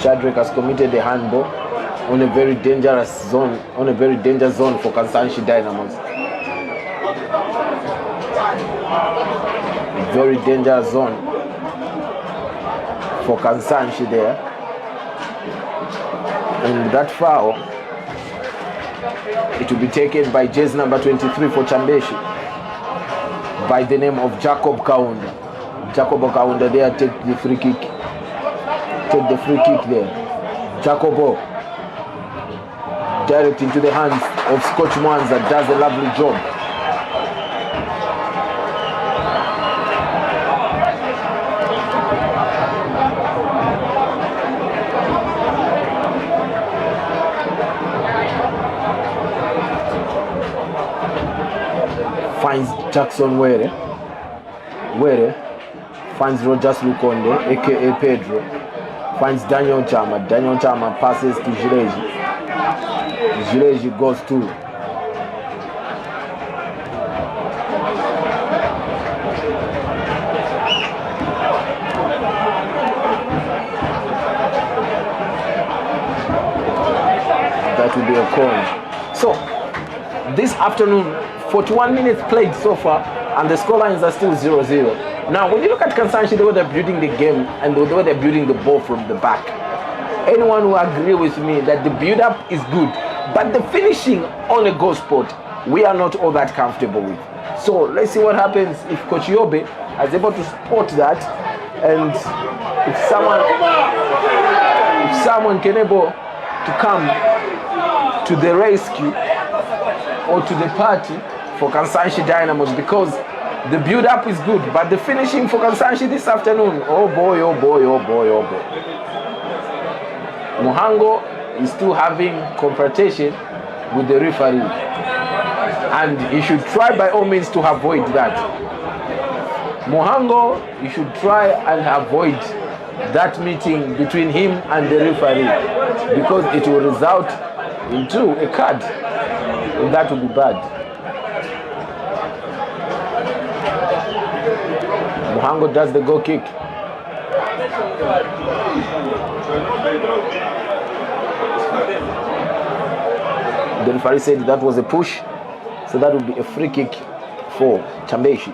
A: Shadrack has committed a handball on a very dangerous zone, for Kansanshi Dynamos. Very dangerous zone for Kansanshi there. And that foul, it will be taken by jersey number 23 for Chambishi, by the name of Jacob Kaunda. Jacob Kaunda there take the free kick. Take the free kick there. Jacobo direct into the hands of Scotch Mwanza, does a lovely job. Finds Jackson Were finds Rogers Lukonde, aka Pedro. Finds Daniel Chama. Daniel Chama passes to Jireji. Jireji goes to that will be a corner. So this afternoon, 41 minutes played so far, and the scorelines are still 0-0. Now, when you look at Kansanshi, the way they're building the game and the way they're building the ball from the back, anyone will agree with me that the build-up is good, but the finishing on a goal spot, we are not all that comfortable with. So let's see what happens if Coach Yobe is able to spot that, and if someone can able to come to the rescue or to the party for Kansanshi Dynamos, because the build-up is good, but the finishing for Kansanshi this afternoon, oh boy, oh boy, oh boy, oh boy. Muhango is still having confrontation with the referee, and he should try by all means to avoid that. Muhango, you should try and avoid that meeting between him and the referee, because it will result into a card, and that will be bad. Muhango does the goal kick. The referee said that was a push, so that would be a free kick for Chambishi.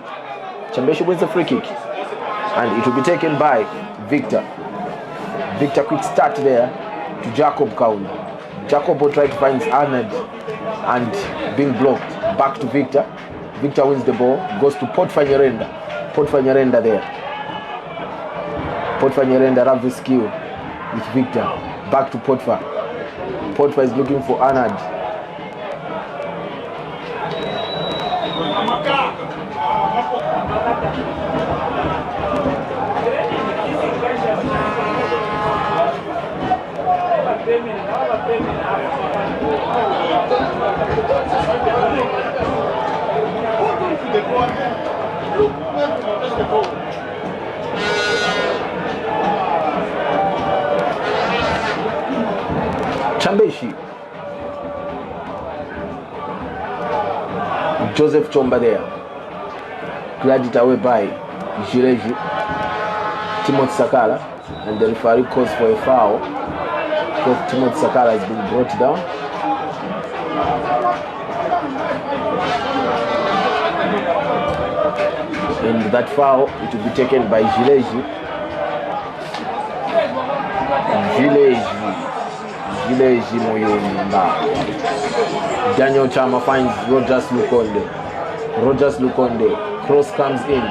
A: Chambishi wins the free kick, and it will be taken by Victor. Victor, quick start there to Jacob Kaunda. Jacob will try to find Arnold and being blocked. Back to Victor. Victor wins the ball, goes to Potfanyerenda. Potfanyerenda there. Potfanyerenda have the skill with Victor. Back to Potfa. Potfa is looking for Arnold. Chambishi. Joseph Chomba there. Glad it away by Jireji. Timothy Sakala, and the referee calls for a foul because Timothy Sakala has been brought down. And that foul, it will be taken by Jireji. Jireji Moyonda. Daniel Chama finds Rogers Lukonde. Rogers Lukonde. Cross comes in.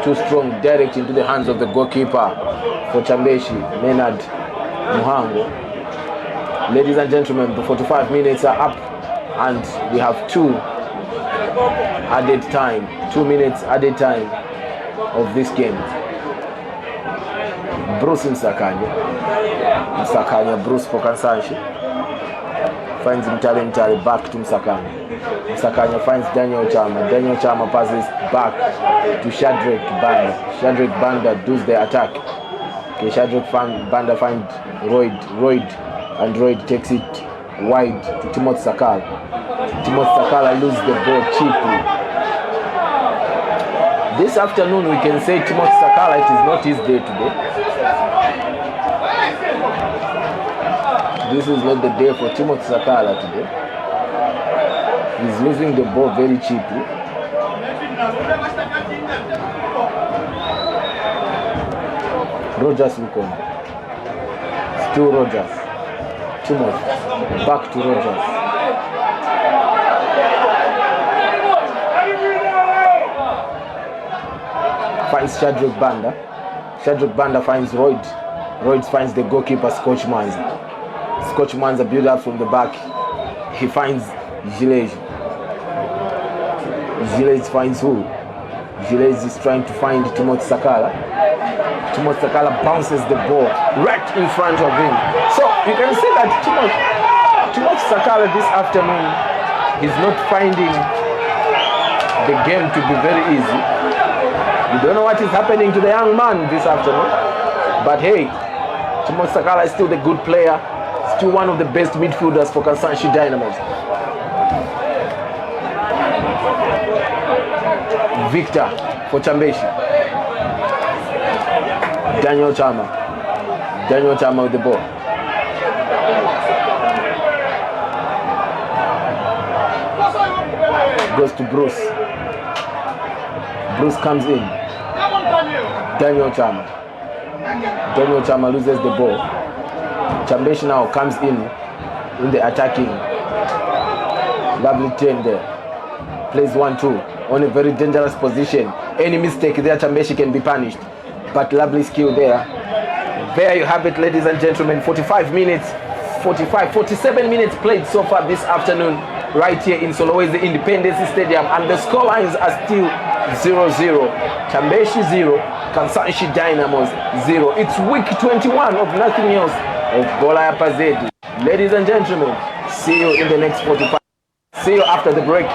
A: Too strong, direct into the hands of the goalkeeper for Chambishi, Menard Muhango. Ladies and gentlemen, the 45 minutes are up, and we have 2 minutes added time of this game. Bruce Nsakanya. Bruce for Kansanshi. Finds Mtale back to Msakanya. Msakanya finds Daniel Chama. Daniel Chama passes back to Shadrack Banda. Shadrack Banda does the attack. Okay, Shadrach Banda finds Royd, and Royd takes it wide to Timothy Sakala. Timothy Sakala loses the ball cheaply. This afternoon we can say Timothy Sakala, it is not his day today. This is not the day for Timothy Sakala today. He's losing the ball very cheaply. Rogers will come. Still Rogers. Timothy. Back to Rogers. Finds Shadrach Banda. Shadrach Banda finds Royd. Royd finds the goalkeeper, Scotch Manza. Scotch Manza build up from the back. He finds Gilles. Gilles finds who? Gilles is trying to find Timothy Sakala. Timothy Sakala bounces the ball right in front of him. So you can see that Timothy Sakala this afternoon is not finding the game to be very easy. You don't know what is happening to the young man this afternoon. But hey, Timothy Sakala is still the good player. Still one of the best midfielders for Kansanshi Dynamos. Victor for Chambishi. Daniel Chama with the ball. Goes to Bruce. Bruce comes in. Daniel Chama loses the ball. Chambishi now comes in the attacking. Lovely 10 there. Plays 1-2 on a very dangerous position. Any mistake there, Chambishi can be punished. But lovely skill there. There you have it, ladies and gentlemen. 47 minutes played so far this afternoon, right here in Solowezi Independence Stadium, and the score lines are still 0-0. Chambishi 0, Kansanshi Dynamos 0. It's week 21 of nothing else of Bola Yapazedi. Ladies and gentlemen, see you in the next 45. See you after the break.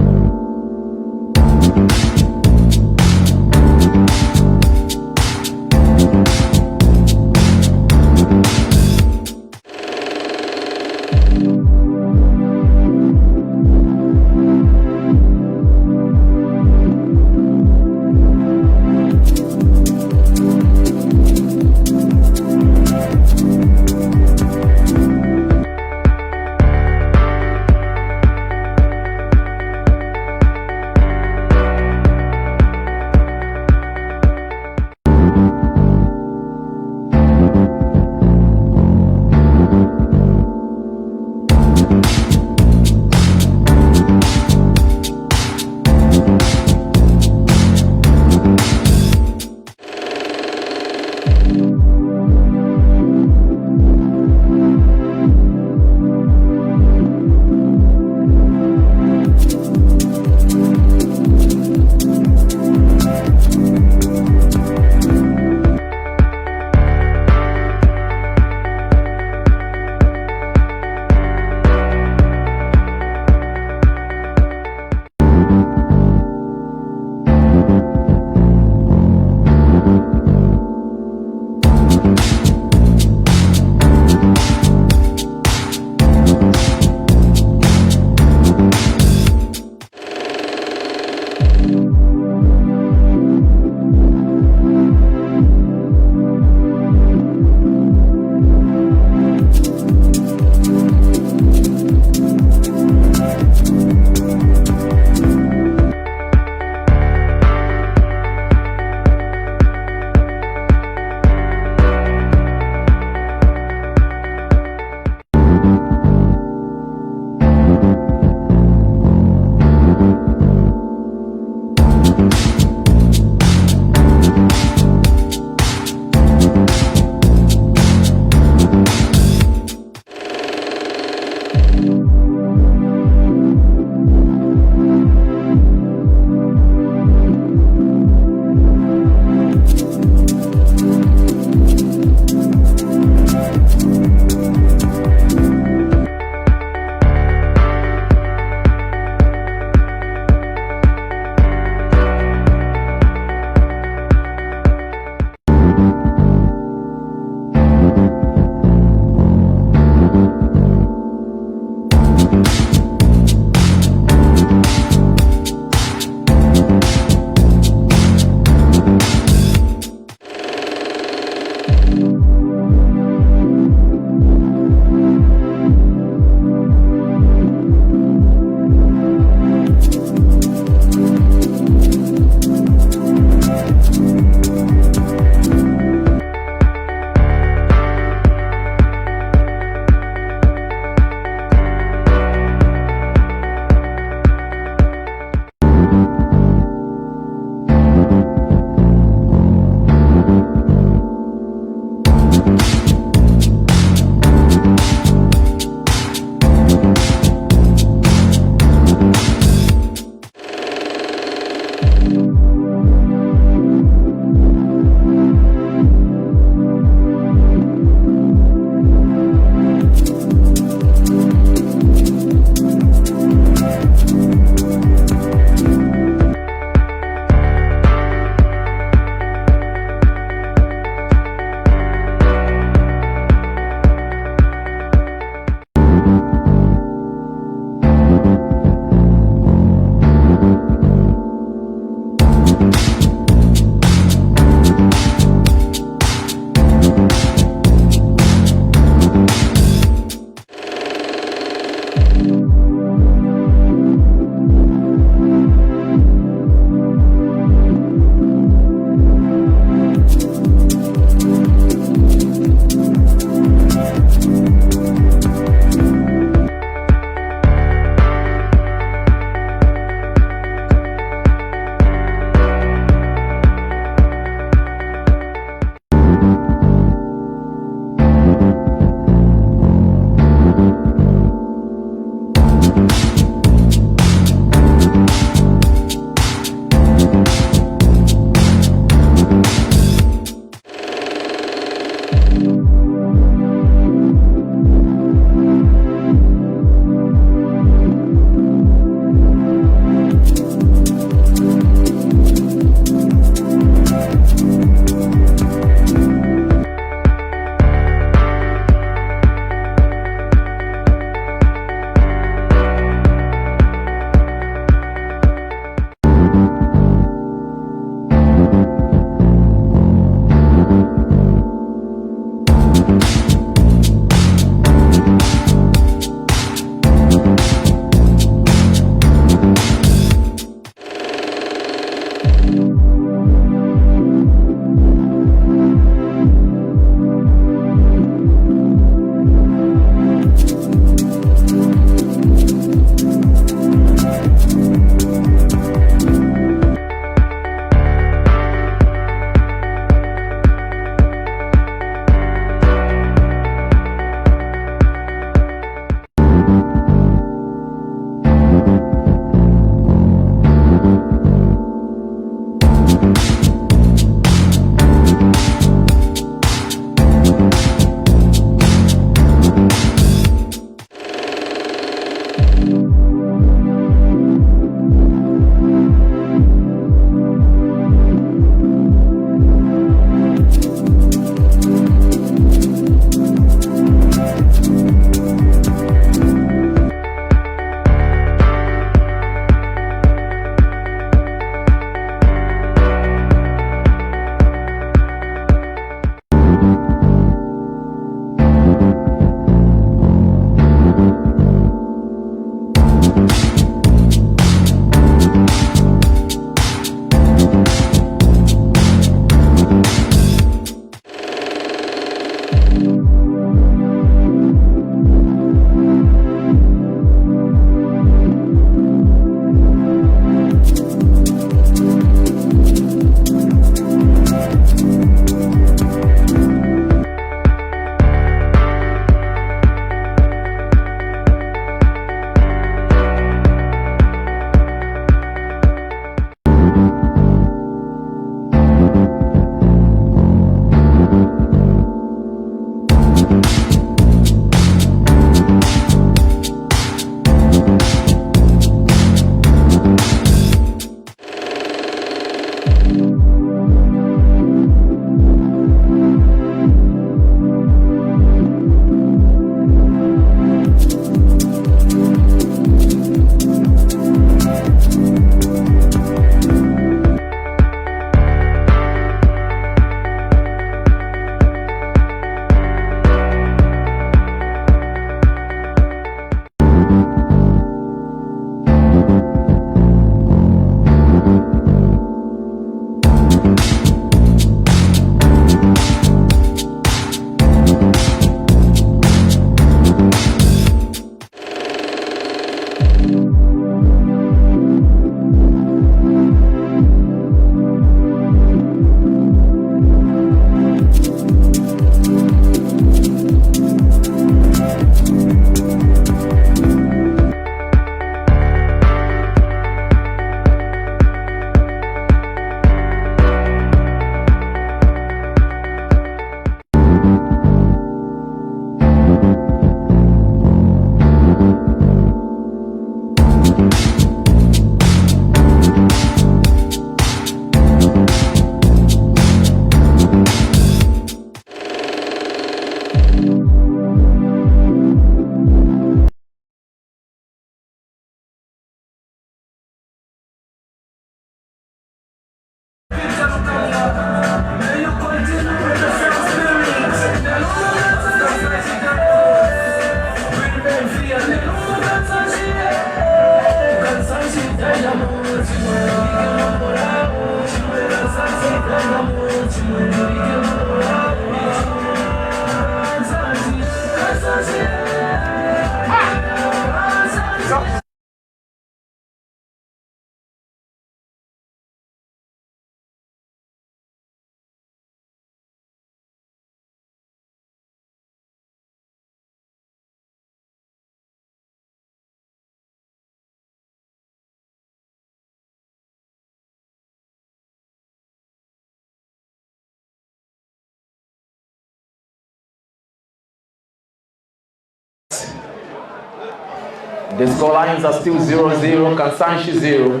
A: The score lines are still 0-0. Kansanshi 0,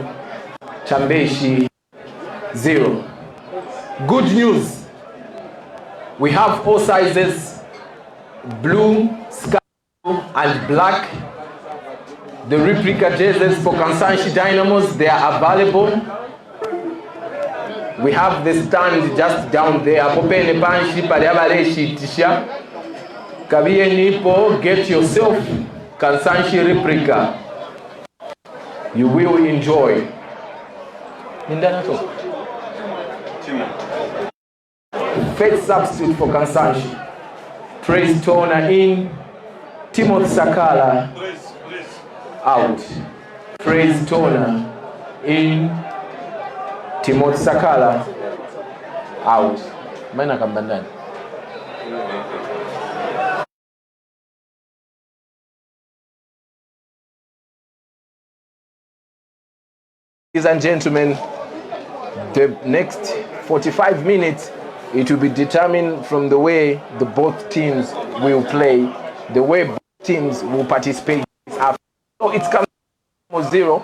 A: Chambishi 0. Good news. We have all sizes, blue, sky and black. The replica jerseys for Kansanshi Dynamos, they are available. We have the stand just down there. Popene panshi paliabaleshi tisha. Kabiye nipo, get yourself Kansanshi replica. You will enjoy. First substitute for Kansanshi. Praise Tona in. Timothy Sakala out. Praise Tona in. Timothy Sakala out. Maina kambandani. Ladies and gentlemen, the next 45 minutes, it will be determined from the way the both teams will play, the way both teams will participate. So it's Kansanshi 0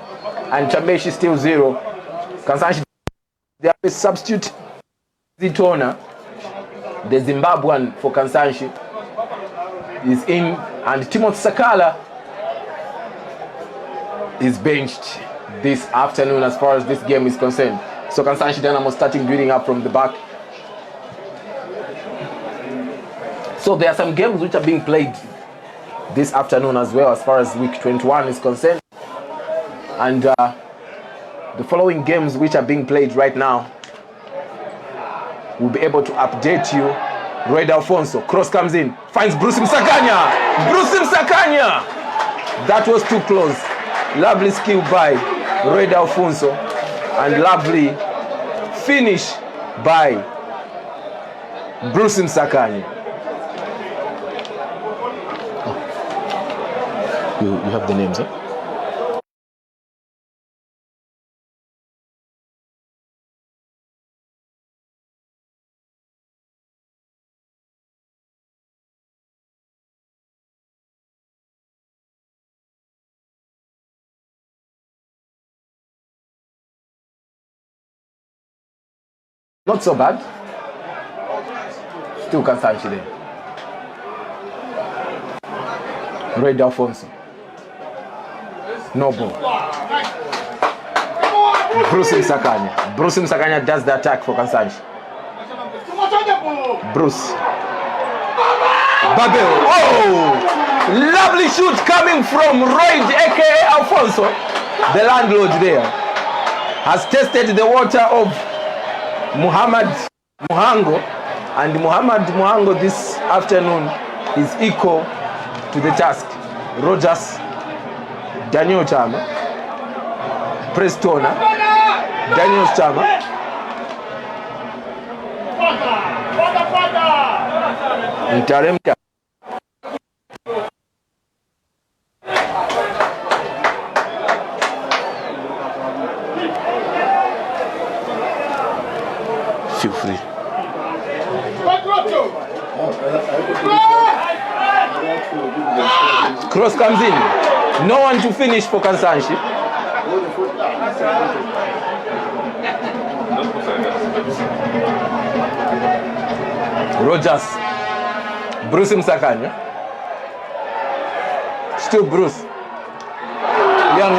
A: and Chambishi still 0. Kansanshi, they have a substitute, Zitona, the Zimbabwean for Kansanshi, is in, and Timothy Sakala is benched this afternoon as far as this game is concerned. So Kansanshi Dynamos starting building up from the back. So there are some games which are being played this afternoon as well as far as week 21 is concerned. And the following games which are being played right now, we'll be able to update you. Roy Alfonso, cross comes in, finds Bruce Msakanya. Bruce Msakanya! That was too close. Lovely skill by Roy Alfonso and lovely finish by Bruce Msakanya. Oh. You have the names, eh? Not so bad. Still Kansanshi there. Roy Alfonso. No ball. Bruce Msakanya. Bruce Msakanya does the attack for Kansanshi. Bruce. Babel. Oh! Lovely shoot coming from Roy aka Alfonso. The landlord there has tested the water of Muhammad Muhango, and Muhammad Muhango this afternoon is equal to the task. Rogers, Daniel Chama, Prestona, Daniel Chama, Ntaremka. Feel free. Cross comes in. No one to finish for Kansanshi. Rogers. Bruce Msakanya. Still Bruce. Young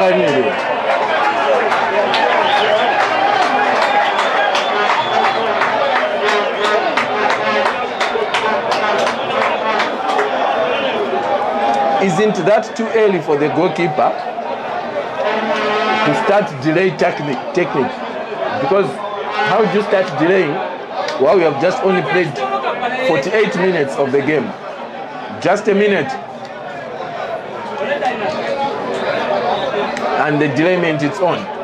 A: Isn't that too early for the goalkeeper to start delay technique? Because how do you start delaying while we have just only played 48 minutes of the game? Just a minute. And the delayment is on.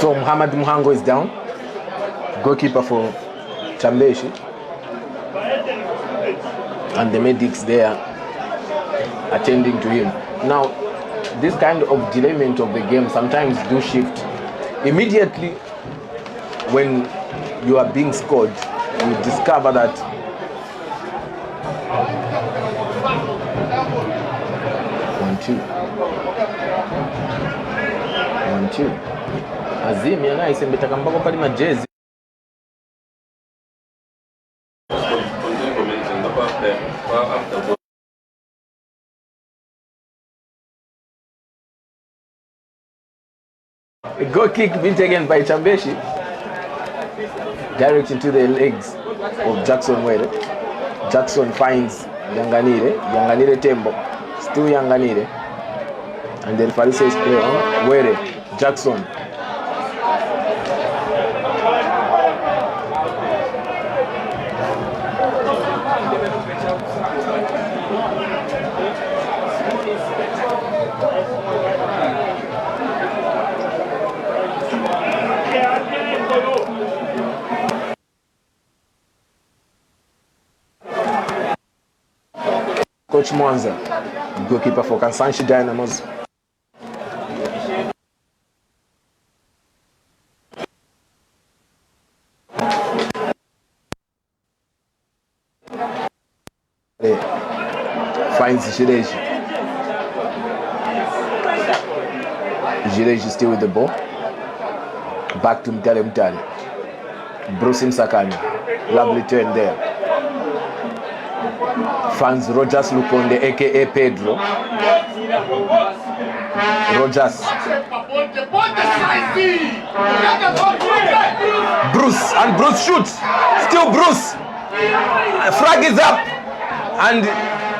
A: So Muhammad Muhango is down, goalkeeper for Chambishi, and the medics there attending to him. Now, this kind of delayment of the game sometimes do shift. Immediately when you are being scored, you discover that one two Azim yanayisembetaka mpaka pali majezi. A goal kick being taken by Chambishi, direct into the legs of Jackson Were. Jackson finds Yanganire Tembo, still Yanganire, and then referee says play on Were. Jackson. Coach Mwanza, goalkeeper for Kansanshi Dynamos. Finds Jireji. Jireji still with the ball. Back to Mtale. Bruce Msakani. Lovely turn there. Finds Rogers Lukonde, aka Pedro. Rogers. Bruce shoots. Still Bruce. Flag is up. And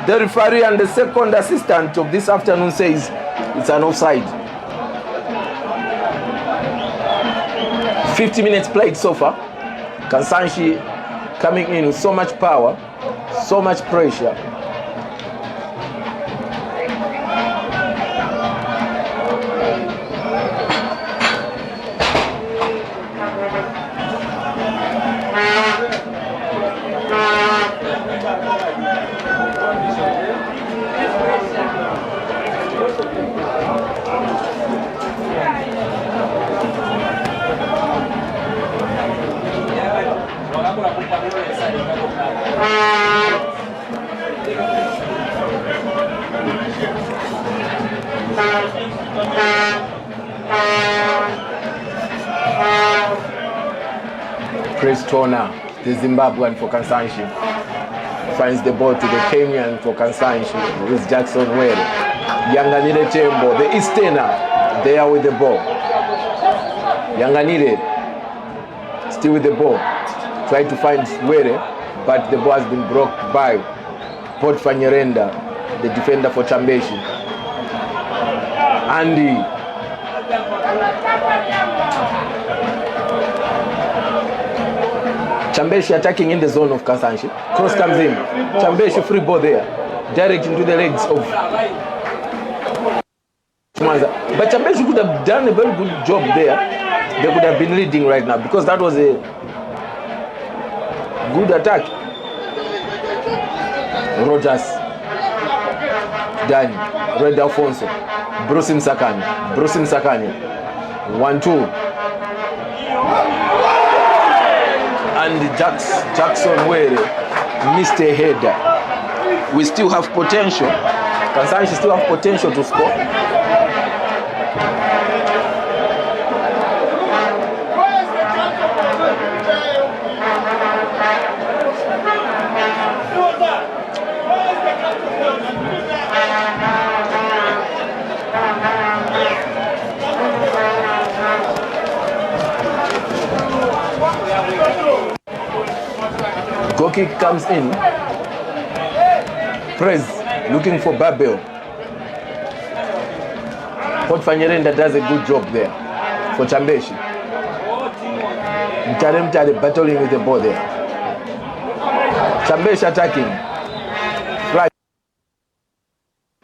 A: the referee and the second assistant of this afternoon says it's an offside. 50 minutes played so far. Kansanshi coming in with so much power, so much pressure. Chris Tona, the Zimbabwean for Kansanshi, finds the ball to the Kenyan for Kansanshi with Jackson Were. Yanganire Tembo, the Easterner, there with the ball. Yanganire still with the ball, trying to find Were, but the ball has been blocked by Port Fanyerenda, the defender for Chambishi. Andy. Chambishi attacking in the zone of Kansanshi. Cross comes in. Chambishi free ball there. Direct into the legs of Mwanza. But Chambishi could have done a very good job there. They could have been leading right now because that was a good attack. Rogers. Danny. Red Alfonso. Bruce Msakani. 1-2. And Jackson Were missed a header. We still have potential. Kansanshi still have potential to score. Goal kick comes in. Prez looking for Babel. Port Fanyerenda does a good job there for Chambishi. Mtare battling with the ball there. Chambishi attacking. Right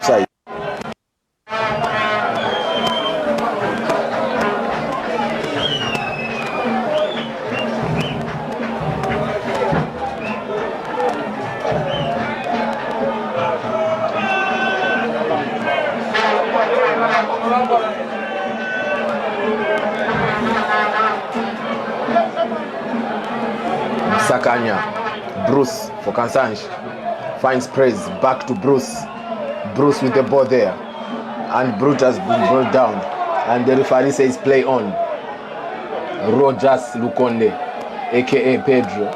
A: side. Sakanya, Bruce for Kansanshi, finds praise, back to Bruce. Bruce with the ball there, and Bruce has been brought down, and the referee says play on. Rogers Lukonde, aka Pedro.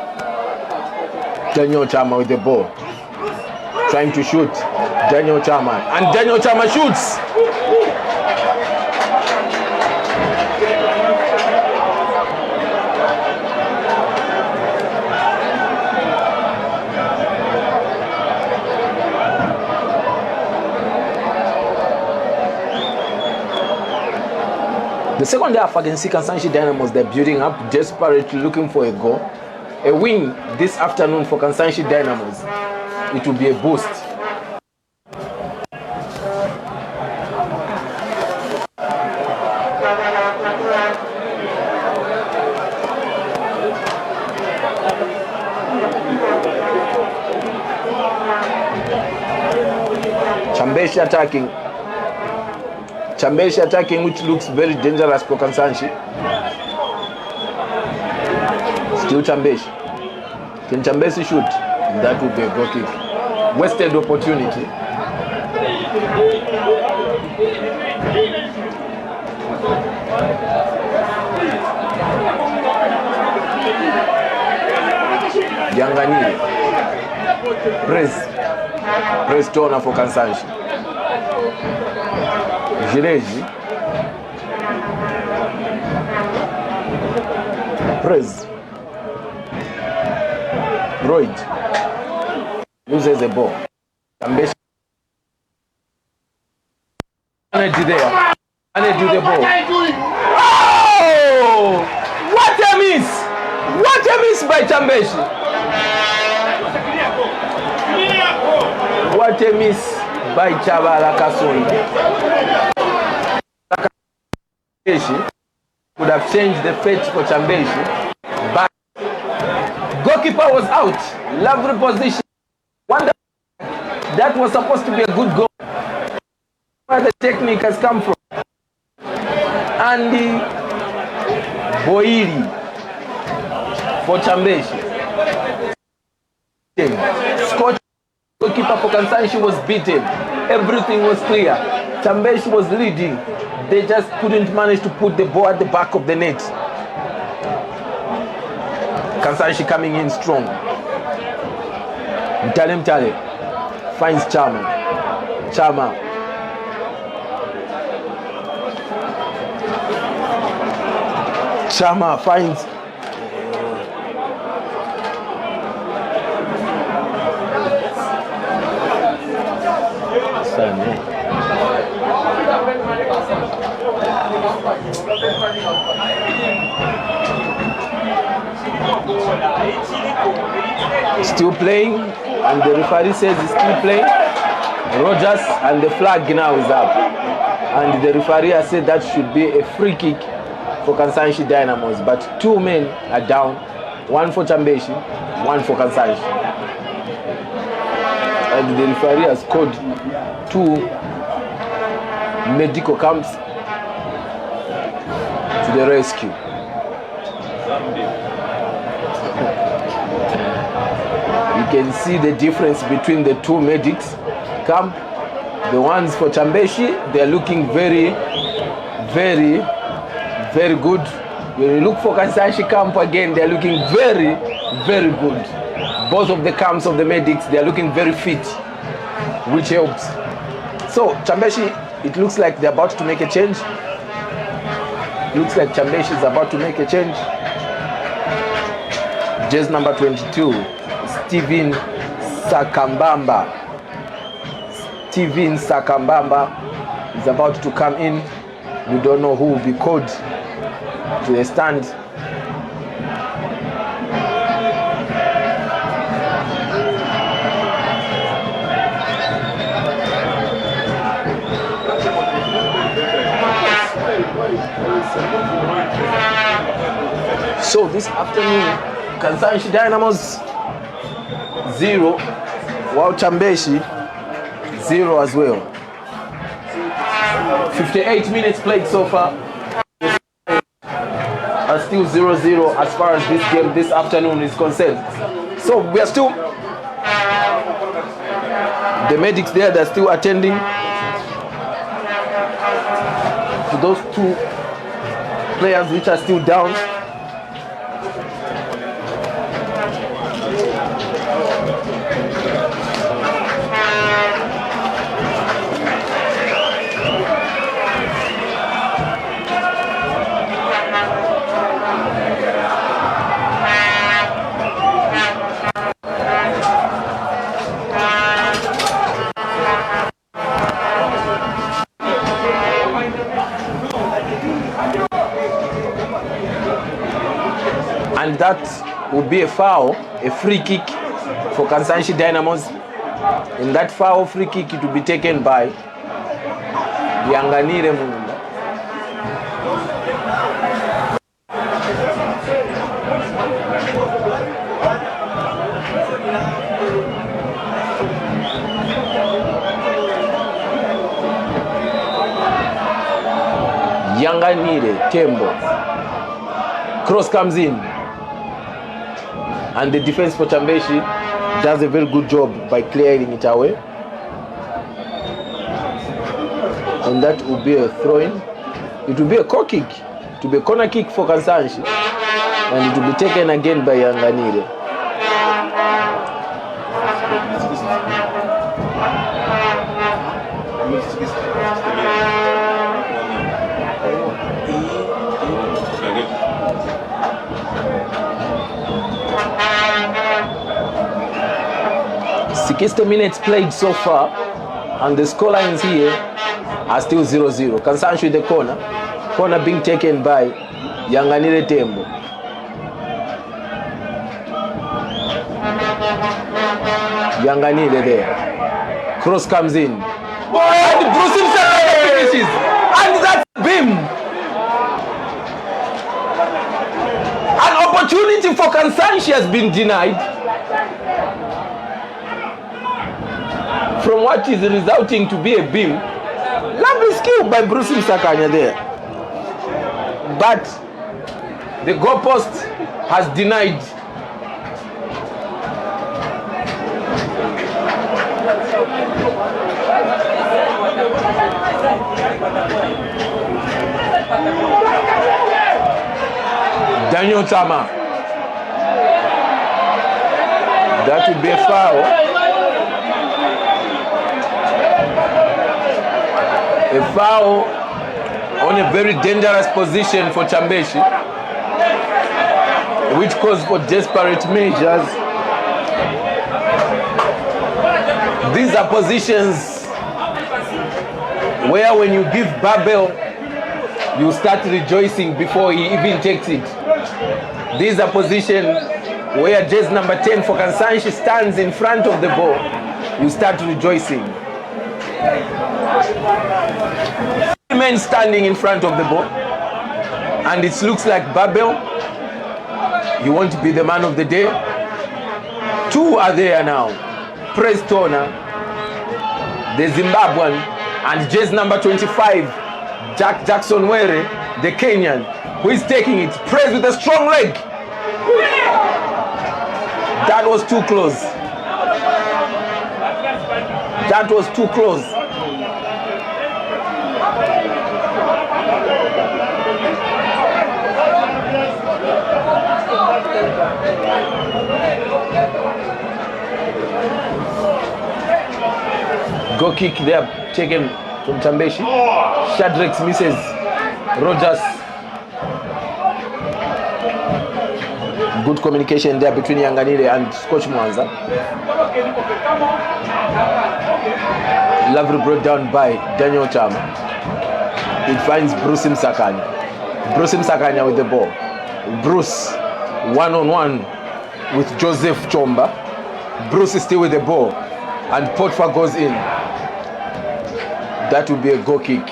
A: Daniel Chama with the ball, trying to shoot. Daniel Chama, and Daniel Chama shoots. The second half against Kansanshi Dynamos, they're building up, desperately looking for a goal. A win this afternoon for Kansanshi Dynamos, it will be a boost. Chambishi attacking. Chambishi attacking, which looks very dangerous for Kansanshi. Still Chambishi. Can Chambishi shoot? That would be a goal kick. Wasted opportunity. Yanganile. Press Tona for Kansanshi. Gireji. Press. Royd loses the ball. Chambishi. Energy there. Energy the ball. Oh! What a miss! What a miss by Chambishi! What a miss by Chavala Kasonda. Chambishi could have changed the fate for Chambishi, but goalkeeper was out. Lovely position. Wonder that was supposed to be a good goal. Where the technique has come from. Andy Boiri for Chambishi. Scott goalkeeper for Kansanshi was beaten. Everything was clear. Chambishi was leading. They just couldn't manage to put the ball at the back of the net. Kansanshi coming in strong. Mtale finds Chama. Chama finds still playing, and the referee says he's still playing. Rogers, and the flag now is up, and the referee has said that should be a free kick for Kansanshi Dynamos, but two men are down, one for Chambishi, one for Kansanshi, and the referee has called two medical camps to the rescue. You can see the difference between the two medics camp. The ones for Chambishi, they're looking very good. When you look for Kansanshi camp again, they're looking very good. Both of the camps of the medics, they're looking very fit, which helps. So Chambishi, it looks like they're about to make a change. Looks like Chambishi is about to make a change. Jersey number 22, Steven Sakambamba is about to come in. We don't know who will be called to the stand. So this afternoon, Kansanshi Dynamos 0, while Chambishi 0 as well. 58 minutes played so far. Are still 0-0 as far as this game this afternoon is concerned. So we are still, the medics there, they're still attending to those two players which are still down. And that would be a foul, a free kick for Kansanshi Dynamos. In that foul free kick, it will be taken by Yanganire Munda. Yanganire Tembo. Cross comes in. And the defense for Chambishi does a very good job by clearing it away. And that will be a throw-in. It will be a corner kick. It will be a corner kick for Kansanshi. And it will be taken again by Yanganire. Sixty minutes played so far, and the scorelines here are still 0-0. Kansanshi with the corner. Corner being taken by Yanganire Tembo. Yanganire there. Cross comes in. And Bruce himself finishes. And that's beam. An opportunity for Kansanshi has been denied. From what is resulting to be a beam. Lovely skill by Bruce Msakanya there. But the goalpost has denied. Daniel Tama. That would be a foul. A foul on a very dangerous position for Chambishi, which calls for desperate measures. These are positions where when you give Babel, you start rejoicing before he even takes it. These are positions where jazz number 10 for Kansanshi stands in front of the ball. You start rejoicing. Men standing in front of the ball, and it looks like Babel, you want to be the man of the day. Two are there now. Prestona, the Zimbabwean, and jazz number 25, Jackson Were, the Kenyan, who is taking it. Praise with a strong leg. That was too close. That was too close. Go kick there, taken from Chambishi. Shadrax misses. Rogers. Good communication there between Yanganire and Scotch Mwanza. Lovely brought down by Daniel Chama. It finds Bruce Msakanya. Bruce Msakanya with the ball. Bruce one-on-one with Joseph Chomba. Bruce is still with the ball. And Potfa goes in. That will be a goal kick.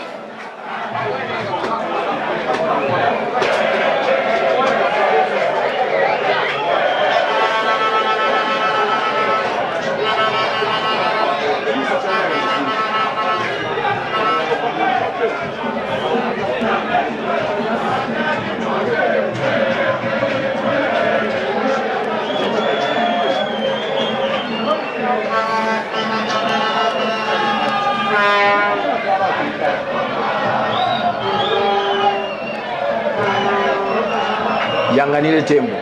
A: Yanganile Tembo.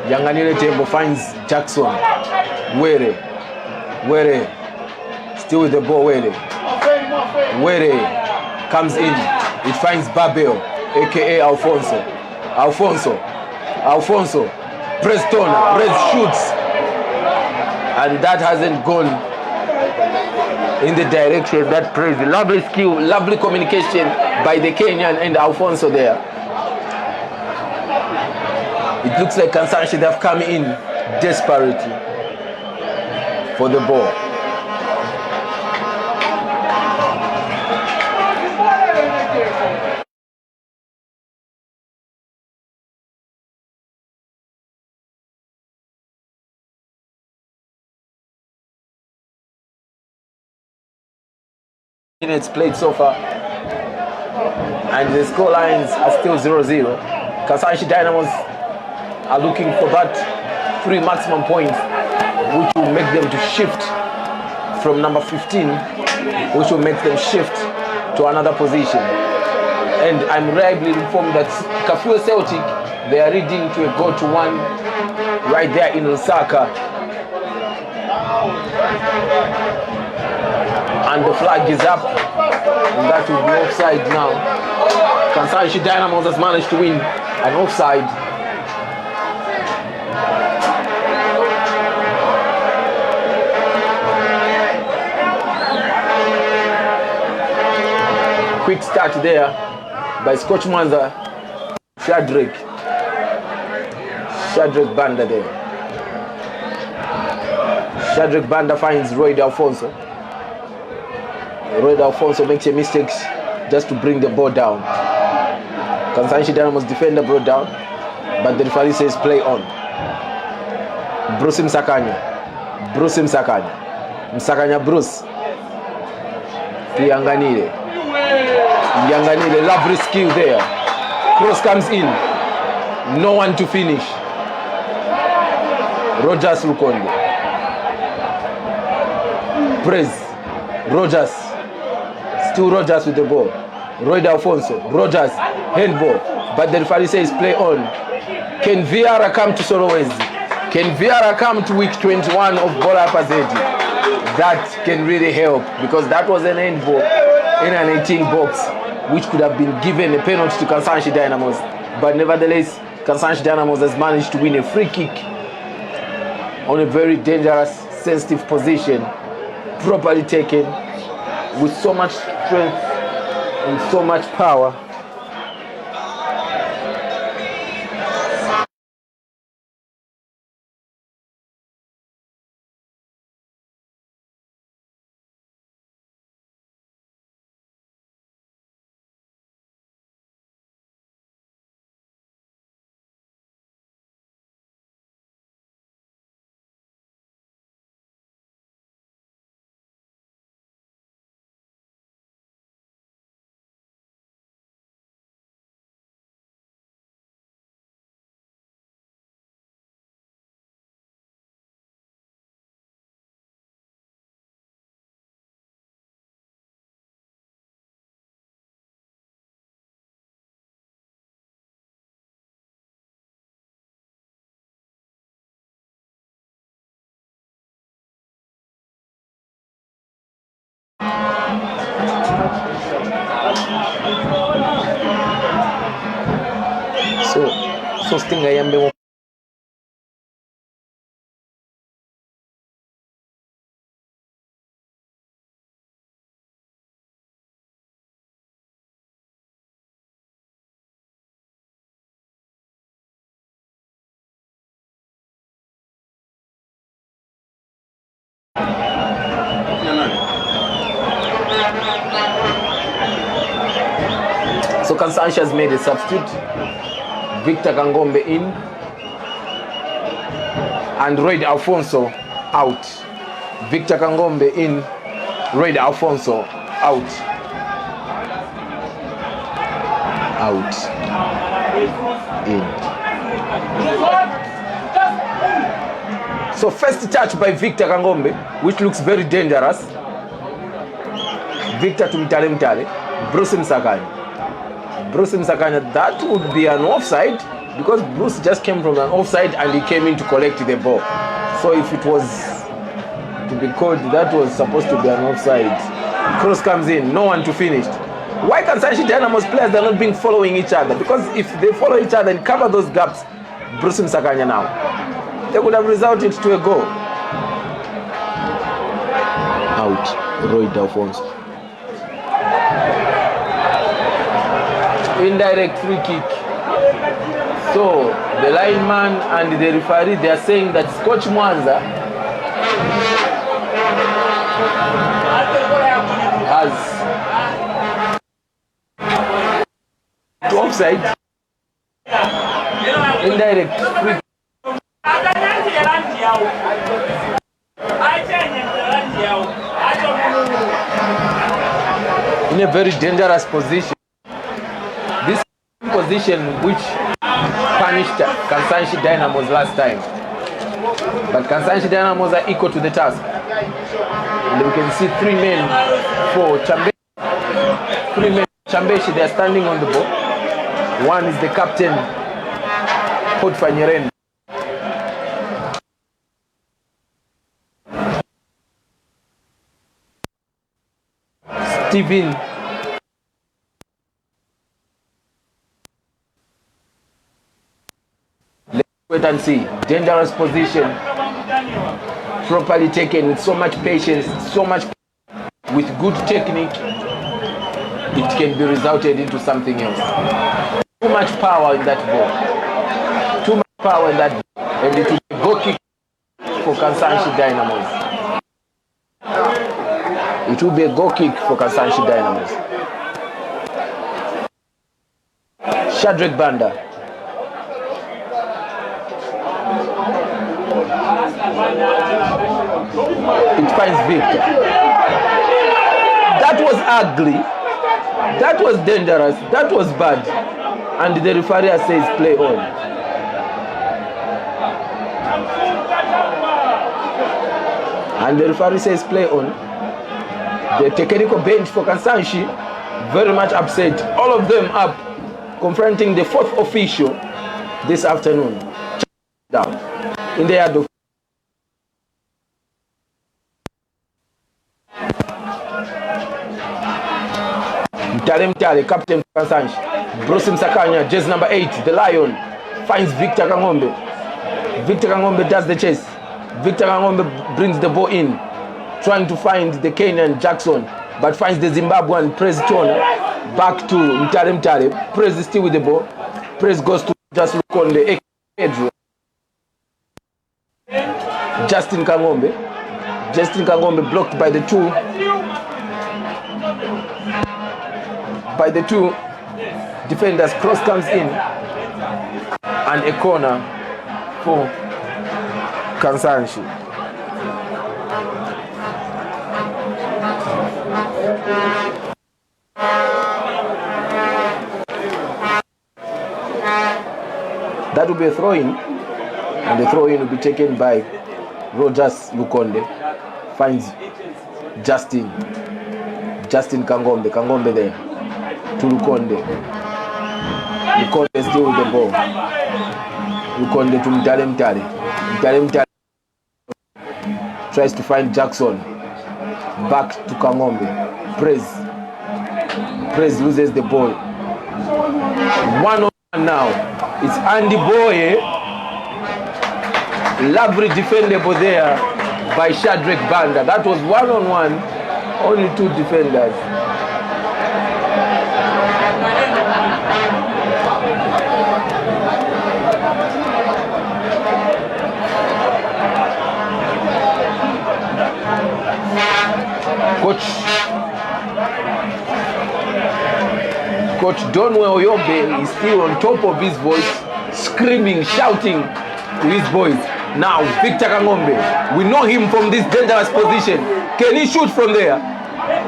A: Yanganile Tembo finds Jackson. Were still with the ball. Were comes in. It finds Babel, aka Alfonso. Preston shoots, and that hasn't gone in the direction that praised. Lovely skill, lovely communication by the Kenyan and Alfonso there. It looks like Kansanshi have come in desperately for the ball. Minutes played so far, and the score lines are still 0-0. Kansanshi Dynamos are looking for that 3 maximum points, which will make them to shift from number 15, which will make them shift to another position. And I'm reliably informed that Kafue Celtic, they are leading to a goal to 1 right there in Lusaka. And the flag is up, and that will be offside now. Kansanshi Dynamos has managed to win an offside. Quick start there by Scotch Mwanza. Shadrack Banda there. Shadrack Banda finds Roy Alfonso. Roy Alfonso makes a mistake just to bring the ball down. Kansanshi Dynamos defender brought down, but the referee says play on. Bruce Msakanya, Bruce. Yanganile, lovely skill there. Cross comes in, no one to finish. Rogers Lukonde. Praise. Still Rogers with the ball. Roy Alfonso. Rogers, handball. But the referee says play on. Can Viara come to Solowezi? Can Viara come to week 21 of Bola Pazedi? That can really help, because that was an handball in an 18 box, which could have been given a penalty to Kansanshi Dynamos. But nevertheless, Kansanshi Dynamos has managed to win a free kick on a very dangerous, sensitive position, properly taken, with so much strength and so much power. So Stinga Yambe. So Kansanshi has made a substitute. Victor Kangombe in and Roy Alfonso out. Victor Kangombe in, Roy Alfonso out. In. So first touch by Victor Kangombe, which looks very dangerous. Victor to Mtale. Bruce Msakanya, that would be an offside. because Bruce just came from an offside and he came in to collect the ball. So if it was to be called, that was supposed to be an offside. Cross comes in, no one to finish. Why Kansanshi Dynamos players are not being following each other? Because if they follow each other and cover those gaps, Bruce Msakanya now, they would have resulted to a goal. Out, Roy Dalphonse. Indirect free kick. So the lineman and the referee, they are saying that Coach Mwanza has to offside. Indirect free kick. In a very dangerous position. This position which punished Kansanshi Dynamos last time. But Kansanshi Dynamos are equal to the task. And we can see 3 men for Chambishi. 3 men for Chambishi, they are standing on the ball. One is the captain, Podfanyeren. Steven. Let's wait and see. Dangerous position. Properly taken with so much patience, so much with good technique. It can be resulted into something else. Too much power in that ball. Too much power in that ball. And it will be a goal kick for Kansanshi Dynamos. It will be a goal kick for Kansanshi Dynamos. Shadrack Banda. It finds Victor. That was ugly. That was dangerous. That was bad. And the referee says play on. And the referee says play on. The technical bench for Kansanshi very much upset. All of them up confronting the 4th official this afternoon. Down in the yard of Mtale, captain Kansanshi. Bruce Msakanya, jersey number 8, the Lion, finds Victor Kangombe. Victor Kangombe does the chase. Victor Kangombe brings the ball in, trying to find the Kenyan Jackson, but finds the Zimbabwean Prez Chona. Back to Mtale. Prez is still with the ball. Prez goes to just look on the Pedro. Justin Kangombe blocked by the two defenders. Cross comes in and a corner for Kansanshi. That will be a throw-in, and the throw-in will be taken by Rogers Lukonde. Finds Justin Kangombe there to Lukonde. Lukonde still with the ball. Lukonde to Mtale. Mtale tries to find Jackson. Back to Kangombe. Prez loses the ball. 1-on-1 now. It's Andy Boye. Lovely defendable there by Shadrack Banda. That was 1-on-1. Only 2 defenders. Coach Donwe Oyombe is still on top of his voice, screaming, shouting to his boys. Now, Victor Kangombe, we know him from this dangerous position. Can he shoot from there?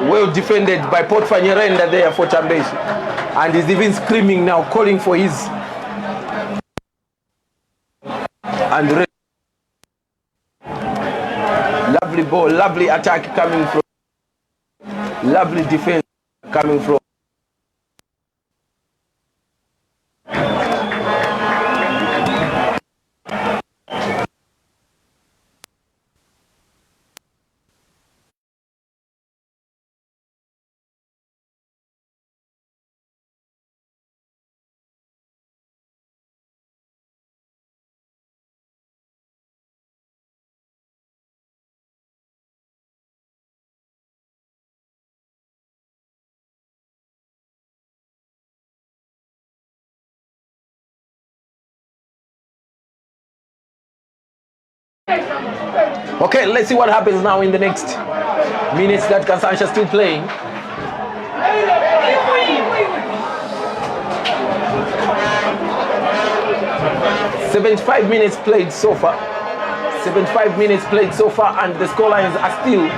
A: Well defended by Podfanyerenda there for Chambishi. And he's even screaming now, calling for his. And lovely ball, lovely attack coming from. Lovely defense coming from. Okay, let's see what happens now in the next minutes that Kansanshi is still playing. "75 minutes played so far. 75 minutes played so far, and the scorelines are still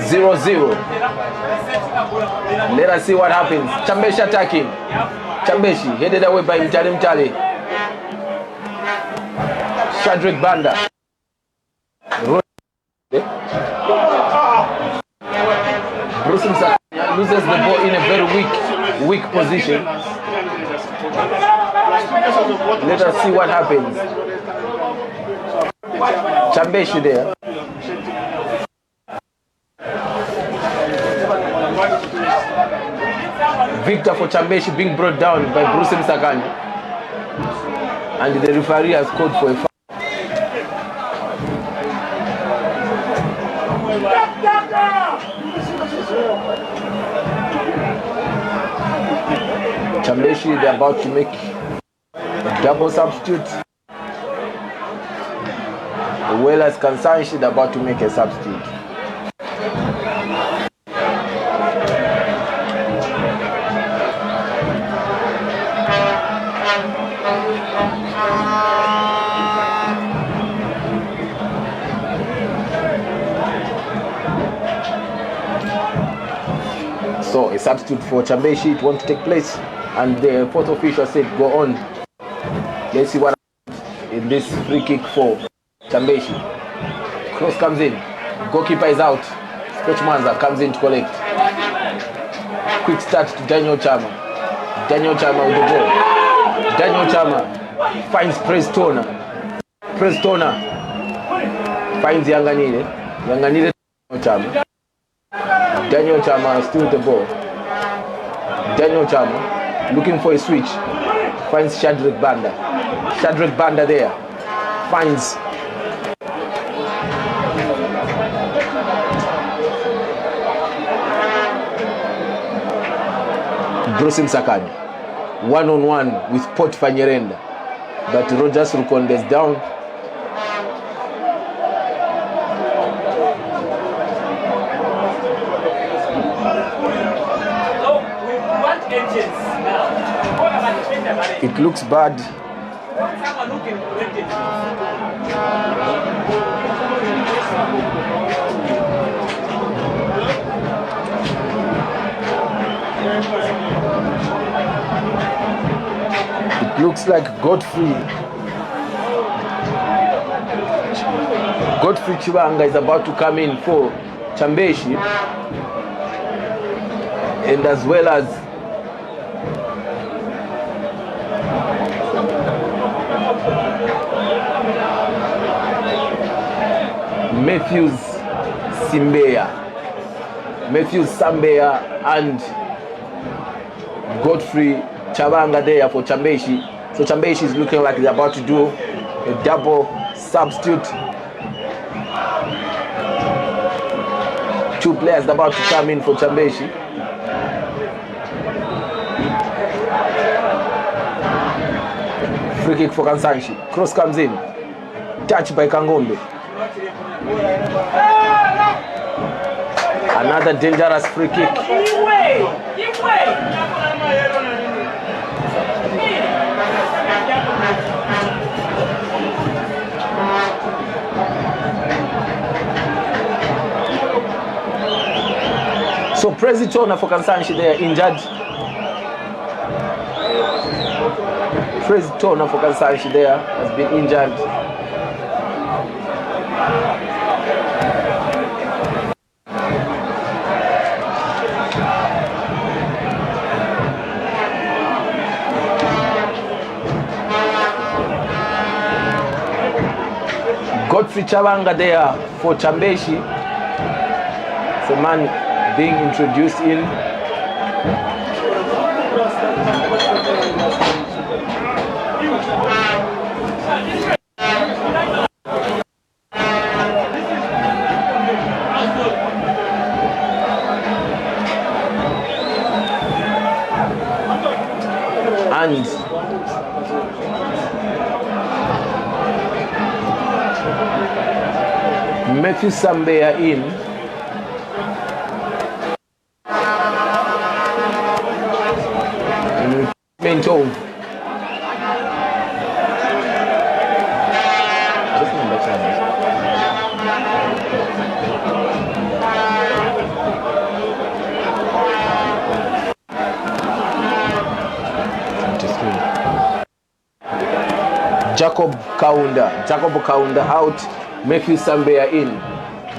A: 0-0. Let us see what happens. Chambishi attacking. Chambishi headed away by Mtale. Shadrack Banda. Bruce loses the ball in a very weak position. Let us see what happens. Chambishi there. Victor for Chambishi being brought down by Bruce Msakanya. And the referee has called for a foul. Chambishi, they're about to make a double substitute. As well as Kansanshi, they're about to make a substitute. So a substitute for Chambishi, it won't take place, and the fourth official said go on. Let's see what happens in this free kick for Chambishi. Cross comes in, goalkeeper is out. Coach Manza comes in to collect. Quick start to Daniel Chama. Daniel Chama with the ball. Daniel Chama finds Prestona. Prestona finds Yanganire. Yanganire Chama. Daniel Chama still with the ball. Daniel Chama looking for a switch. Finds Shadrack Banda. Shadrack Banda there. Finds Bruce Msakanya. One-on-one with Port Fanyerenda. But Rogers Rukonde is down. It looks bad. It looks like Godfrey Chibanga is about to come in for Chambishi, and as well as Matthews Sambeya and Godfrey Chabanga there for Chambishi. So Chambishi is looking like they're about to do a double substitute. Two players about to come in for Chambishi. Free kick for Kansanshi. Cross comes in. Touch by Kangombe. Another dangerous free kick. So Prezitona for Kansanshi there injured. Prezitona for Kansanshi there has been injured. Godfrey Chabanga there for Chambishi. It's a man being introduced in. And Matthew Sambeya in. Mental. Jacob Kaunda out, Matthew Sambeya in.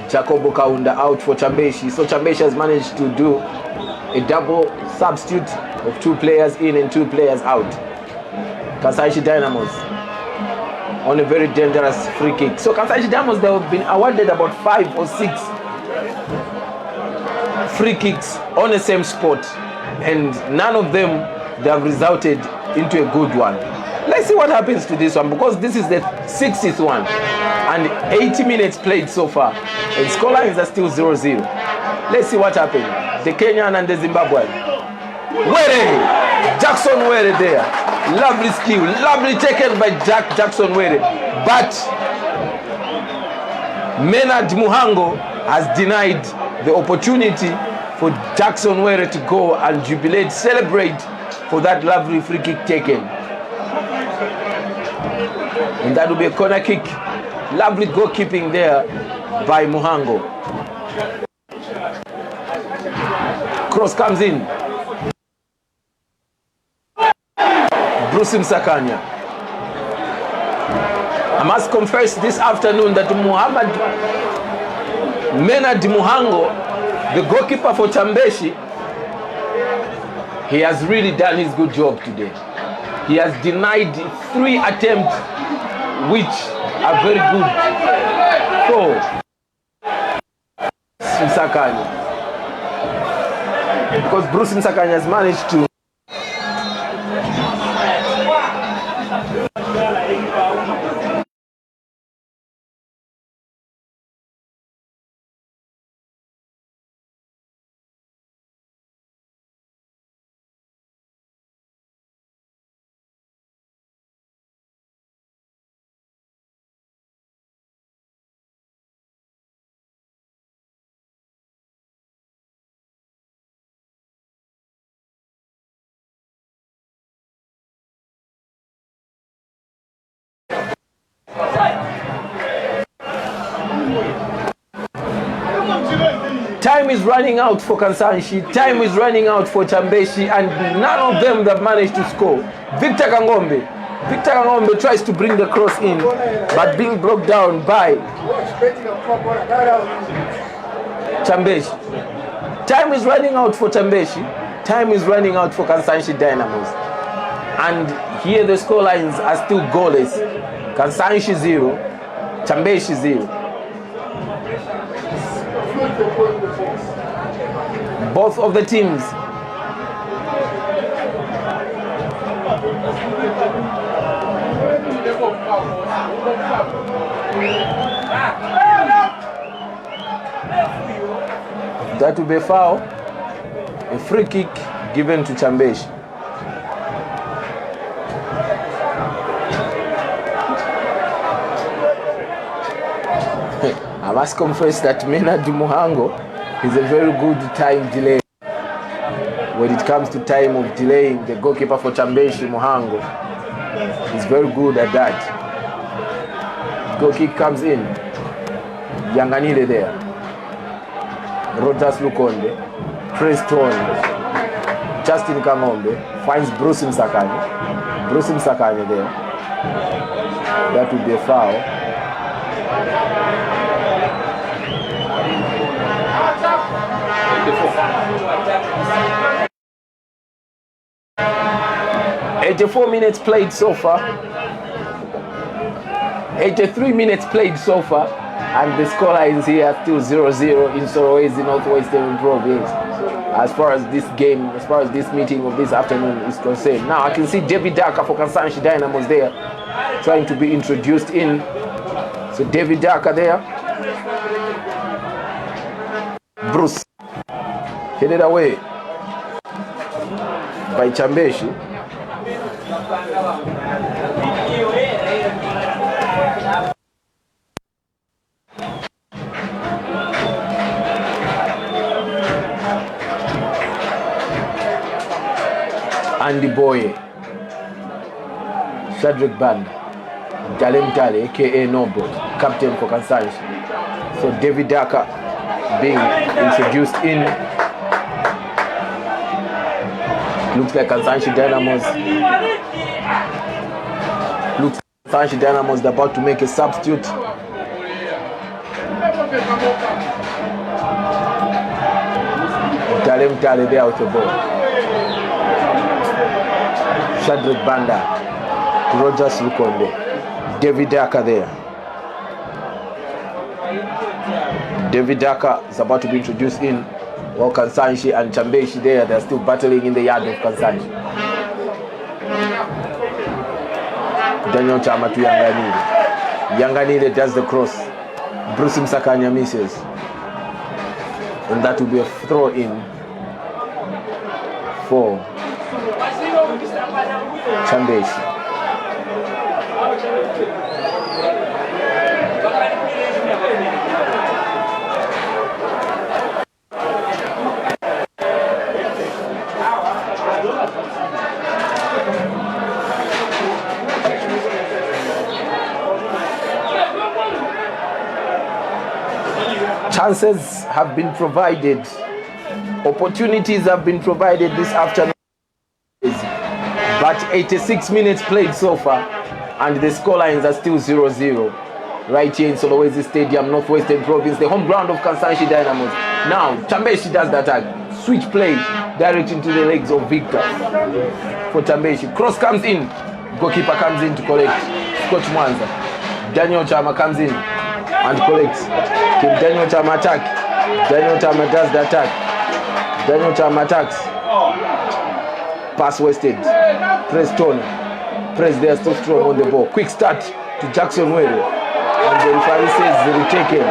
A: Jacob Kaunda out for Chambishi. So Chambishi has managed to do a double substitute of 2 players in and 2 players out. Kansanshi Dynamos on a very dangerous free kick. So Kansanshi Dynamos, they have been awarded about 5 or 6 free kicks on the same spot, and none of them they have resulted into a good one. Let's see what happens to this one, because this is the 60th one and 80 minutes played so far, and scorelines are still 0-0. Let's see what happens. The Kenyan and the Zimbabwean. Were Jackson Were there. Lovely skill, lovely taken by Jackson Were, but Menard Muhango has denied the opportunity for Jackson Were to go and jubilate, celebrate for that lovely free kick taken. And that will be a corner kick. Lovely goalkeeping there by Muhango. Cross comes in. Bruce Msakanya. I must confess this afternoon that Menard Muhango, the goalkeeper for Chambishi, he has really done his good job today. He has denied 3 attempts which are very good for Msakanya, because Bruce Msakanya has managed to time is running out for Kansanshi, time is running out for Chambishi, and none of them have managed to score. Victor Kangombe tries to bring the cross in, but being blocked down by Chambishi. Time is running out for Chambishi, time is running out for Kansanshi Dynamos. And here the score lines are still goalless. Kansanshi 0, Chambishi 0. Both of the teams that will be a foul, a free kick given to Chambishi. I must confess that Menard Muhango is a very good time delay. When it comes to time of delaying, the goalkeeper for Chambishi, Muhango, is very good at that. Goal kick comes in. Yanganile there. Rogers Lukonde. Preston. Justin Kangombe finds Bruce Msakanya. Bruce Msakanya there. That would be a foul. "84 minutes played so far. 83 minutes played so far, and the scoreline is here still 0-0 in Sorowezi, Northwestern Province. As far as this game, as far as this meeting of this afternoon is concerned. Now I can see David Daka for Kansanshi Dynamos there, trying to be introduced in. So David Daka there. Bruce headed away by Chambishi. Andy Boye, Shadrack Banda, Dalem Dale, aka Noble, captain for Kansanshi. So David Daka being introduced in. Looks like Kansanshi Dynamos. Looks like Kansanshi Dynamos is about to make a substitute. Dalem Dale there with the ball. Shadrack Banda, Rogers Lukonde, David Daka there. David Daka is about to be introduced in, while Kansanshi and Chambishi there, they're still battling in the yard of Kansanshi. Daniel Chama to Yanganile. Yanganile does the cross. Bruce Msakanya misses. And that will be a throw in for Chambishi. Chances have been provided, opportunities have been provided this afternoon, but 86 minutes played so far, and the scorelines are still 0-0. Right here in Solowezi Stadium, Northwestern Province, the home ground of Kansanshi Dynamos. Now, Chambishi does the attack. Switch play, direct into the legs of Victor for Chambishi. Cross comes in, goalkeeper comes in to collect. Scott Mwanza. Daniel Chama comes in and collects. Can Daniel Chama attack? Daniel Chama does the attack. Daniel Chama attacks. Pass wasted. Press Tony. Press there, still strong on the ball. Quick start to Jackson Were. And the referee says retaken.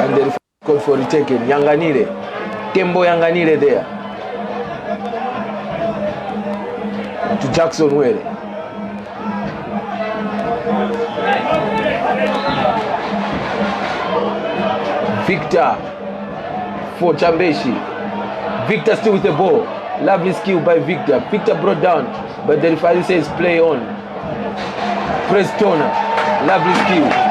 A: And the referee called for retaken. Yanganile. Tembo Yanganile there. To Jackson Were. Victor for Chambishi. Victor still with the ball. Lovely skill by Victor. Victor brought down, but the referee says play on. Press Toner. Lovely skill.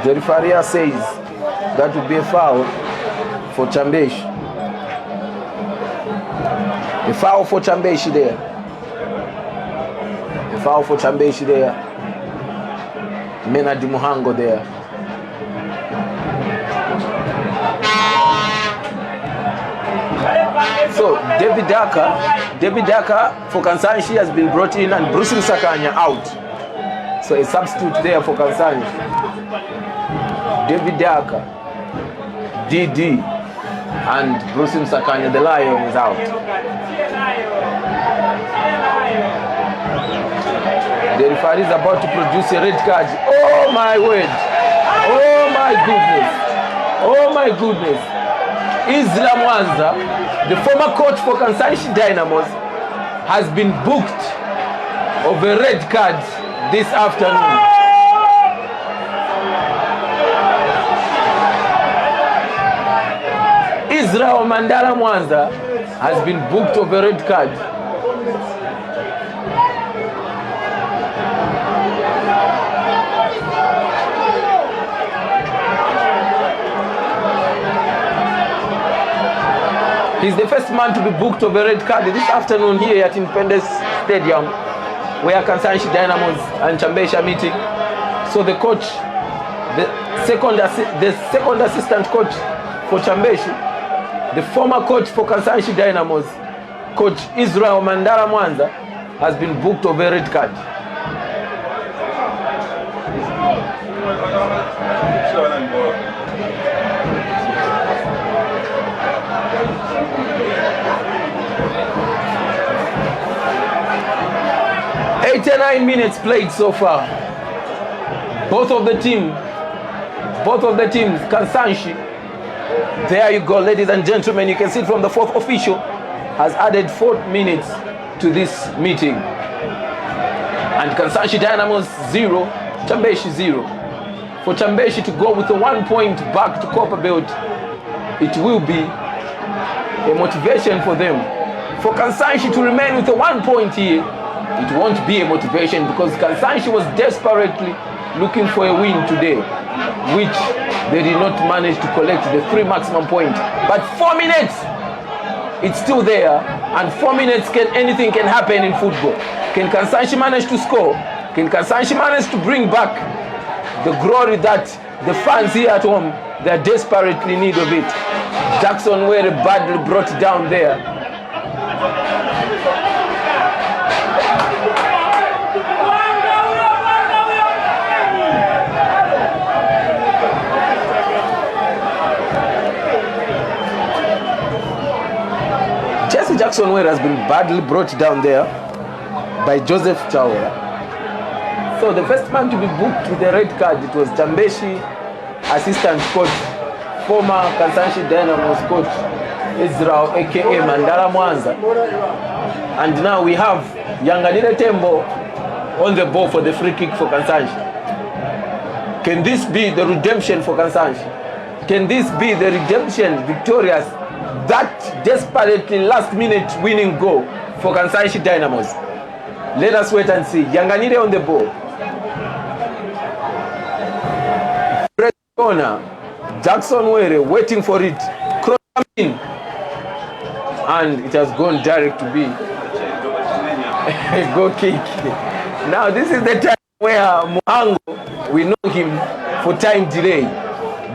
A: The referee says that would be a foul for Chambishi. A foul for Chambishi there. A foul for Chambishi there. Menadi Muhango there. So David Daka for Kansanshi has been brought in and Bruce Msakanya out. So a substitute there for Kansanshi. David Daka, DD, and Bruce Msakanya, the Lion, is out. The referee is about to produce a red card. Oh my word! Oh my goodness! Oh my goodness! Isla Mwanza, the former coach for Kansanshi Dynamos, has been booked of a red card this afternoon. Israel Mandala Mwanza has been booked of a red card. He's the first man to be booked of a red card this afternoon here at Independence Stadium, where Kansanshi Dynamos and Chambishi are meeting. So the coach, the second assistant coach for Chambishi, the former coach for Kansanshi Dynamos, Coach Israel Mandala Mwanza, has been booked of a red card. 89 minutes played so far. Both of the teams, Kansanshi. There you go, ladies and gentlemen. You can see it from the fourth official has added 4 minutes to this meeting. And Kansanshi Dynamos 0, Chambishi 0. For Chambishi to go with a 1 point back to Copper Belt, it will be a motivation for them. For Kansanshi to remain with a 1 point here, it won't be a motivation because Kansanshi was desperately looking for a win today, which they did not manage to collect the 3 maximum points. But 4 minutes, it's still there, and 4 minutes anything can happen in football. Can Kansanshi manage to score? Can Kansanshi manage to bring back the glory that the fans here at home, they're desperately in need of it? Jackson were badly brought down there. Jackson Ware has been badly brought down there by Joseph Chawera. So the first man to be booked with a red card, it was Chambishi assistant coach, former Kansanshi Dynamos coach Israel aka Mandala Mwanza. And now we have Yanganire Tembo on the ball for the free kick for Kansanshi. Can this be the redemption for Kansanshi? Can this be the redemption victorious? That desperately last minute winning goal for Kansanshi Dynamos. Let us wait and see. Yanganire on the ball. Press corner. Jackson Were waiting for it. Cross in. And it has gone direct to be a goal kick. Now this is the time where Muhango, we know him for time delay.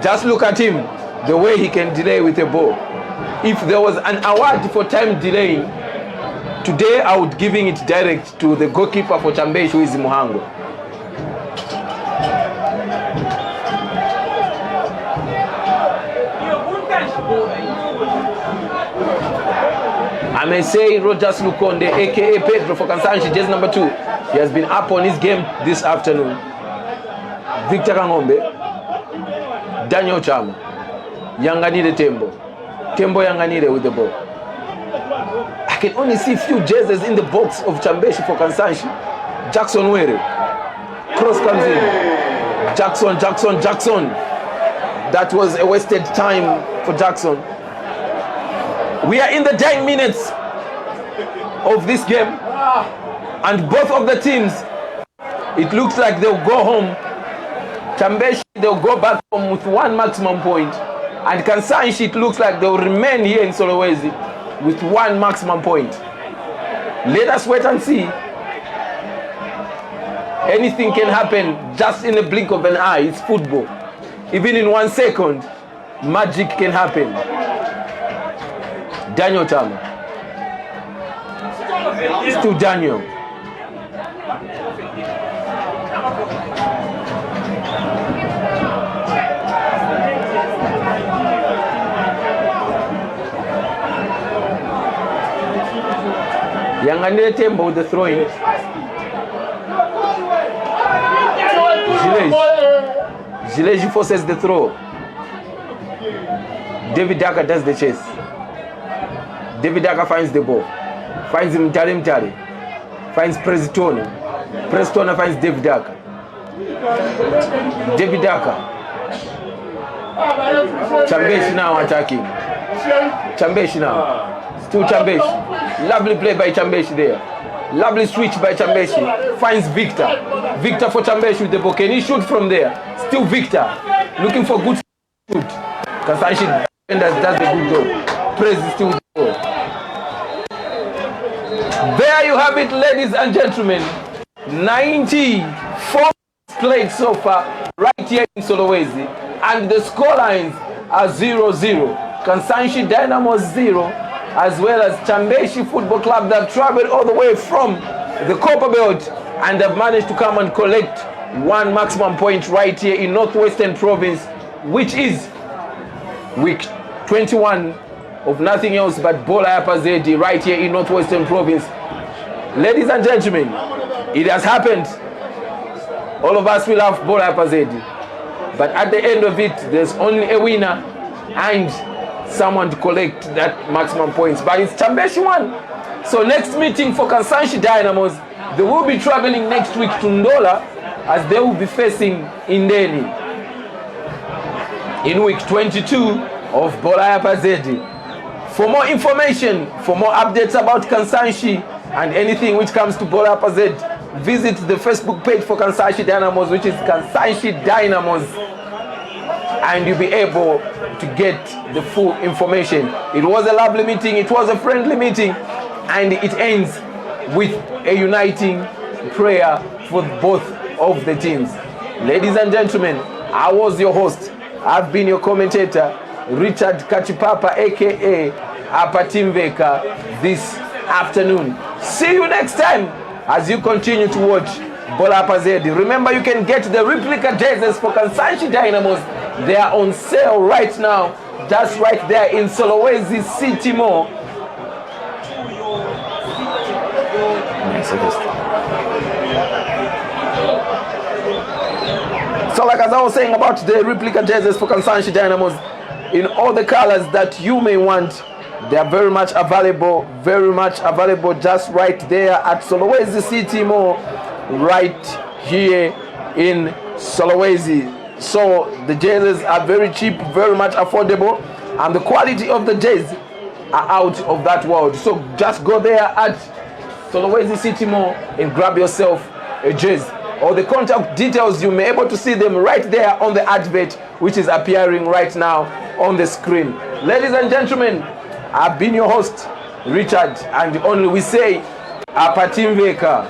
A: Just look at him, the way he can delay with a ball. If there was an award for time delaying, today I would giving it direct to the goalkeeper for Chambishi, who is Muhango. I may say Rogers Lukonde, aka Pedro for Kansanshi, jersey number 2. He has been up on his game this afternoon. Victor Kangombe, Daniel Chama, Yanganire Tembo. Tembo Yanganire with the ball. I can only see few jerseys in the box of Chambishi for Kansanshi. Jackson Were. Cross comes in. Jackson. That was a wasted time for Jackson. We are in the dying minutes of this game. And both of the teams, it looks like they'll go home. Chambishi, they'll go back home with 1 maximum point. And Kansanshi, it looks like they'll remain here in Solowezi with 1 maximum point. Let us wait and see. Anything can happen just in a blink of an eye. It's football. Even in 1 second, magic can happen. Daniel Chama. Still Daniel. Yanganire Tembo with the throwing. Gileji forces the throw. David Daka does the chase. David Daka finds the ball. Finds him Mtari. Finds Prestona. Prestona finds David Daka. David Daka. Chambishi now attacking. Chambishi now. Still Chambishi. Lovely play by Chambishi there. Lovely switch by Chambishi. Finds Victor. Victor for Chambishi with the ball. Can he shoot from there? Still Victor. Looking for good shoot. Kansanshi does the good job. Praise is still with the ball. There you have it, ladies and gentlemen. 94 played so far right here in Solowezi. And the scorelines are 0-0. Kansanshi Dynamos 0. As well as Chambishi Football Club that traveled all the way from the Copper Belt and have managed to come and collect 1 maximum point right here in Northwestern Province, which is week 21 of nothing else but Bola Yapazedi right here in Northwestern Province. Ladies and gentlemen, It has happened. All of us will have Bola Yapazedi. But at the end of it, there's only a winner and someone to collect that maximum points. But it's Chambishi won. So next meeting for Kansanshi Dynamos, they will be traveling next week to Ndola as they will be facing Indeni in week 22 of Bola Yapazedi. For more information, for more updates about Kansanshi and anything which comes to Bola Yapazedi, visit the Facebook page for Kansanshi Dynamos, which is Kansanshi Dynamos, and you'll be able to get the full information. It was a lovely meeting, it was a friendly meeting, and it ends with a uniting prayer for both of the teams. Ladies and gentlemen, I was your host. I've been your commentator, Richard Kachipapa, aka Apatimveka, this afternoon. See you next time as you continue to watch Bola Yapazedi. Remember, you can get the replica jerseys for Kansanshi Dynamos. They are on sale right now, just right there in Solowezi City Mall. So like as I was saying about the replica jerseys for Kansanshi Dynamos, in all the colors that you may want, they are very much available just right there at Solowezi City Mall, right here in Solowezi. So the jerseys are very cheap, very much affordable, and the quality of the jerseys are out of that world. So just go there at Solowezi City Mall and grab yourself a jersey. All the contact details, you may be able to see them right there on the advert, which is appearing right now on the screen. Ladies and gentlemen, I've been your host, Richard, and only we say Apatimveka.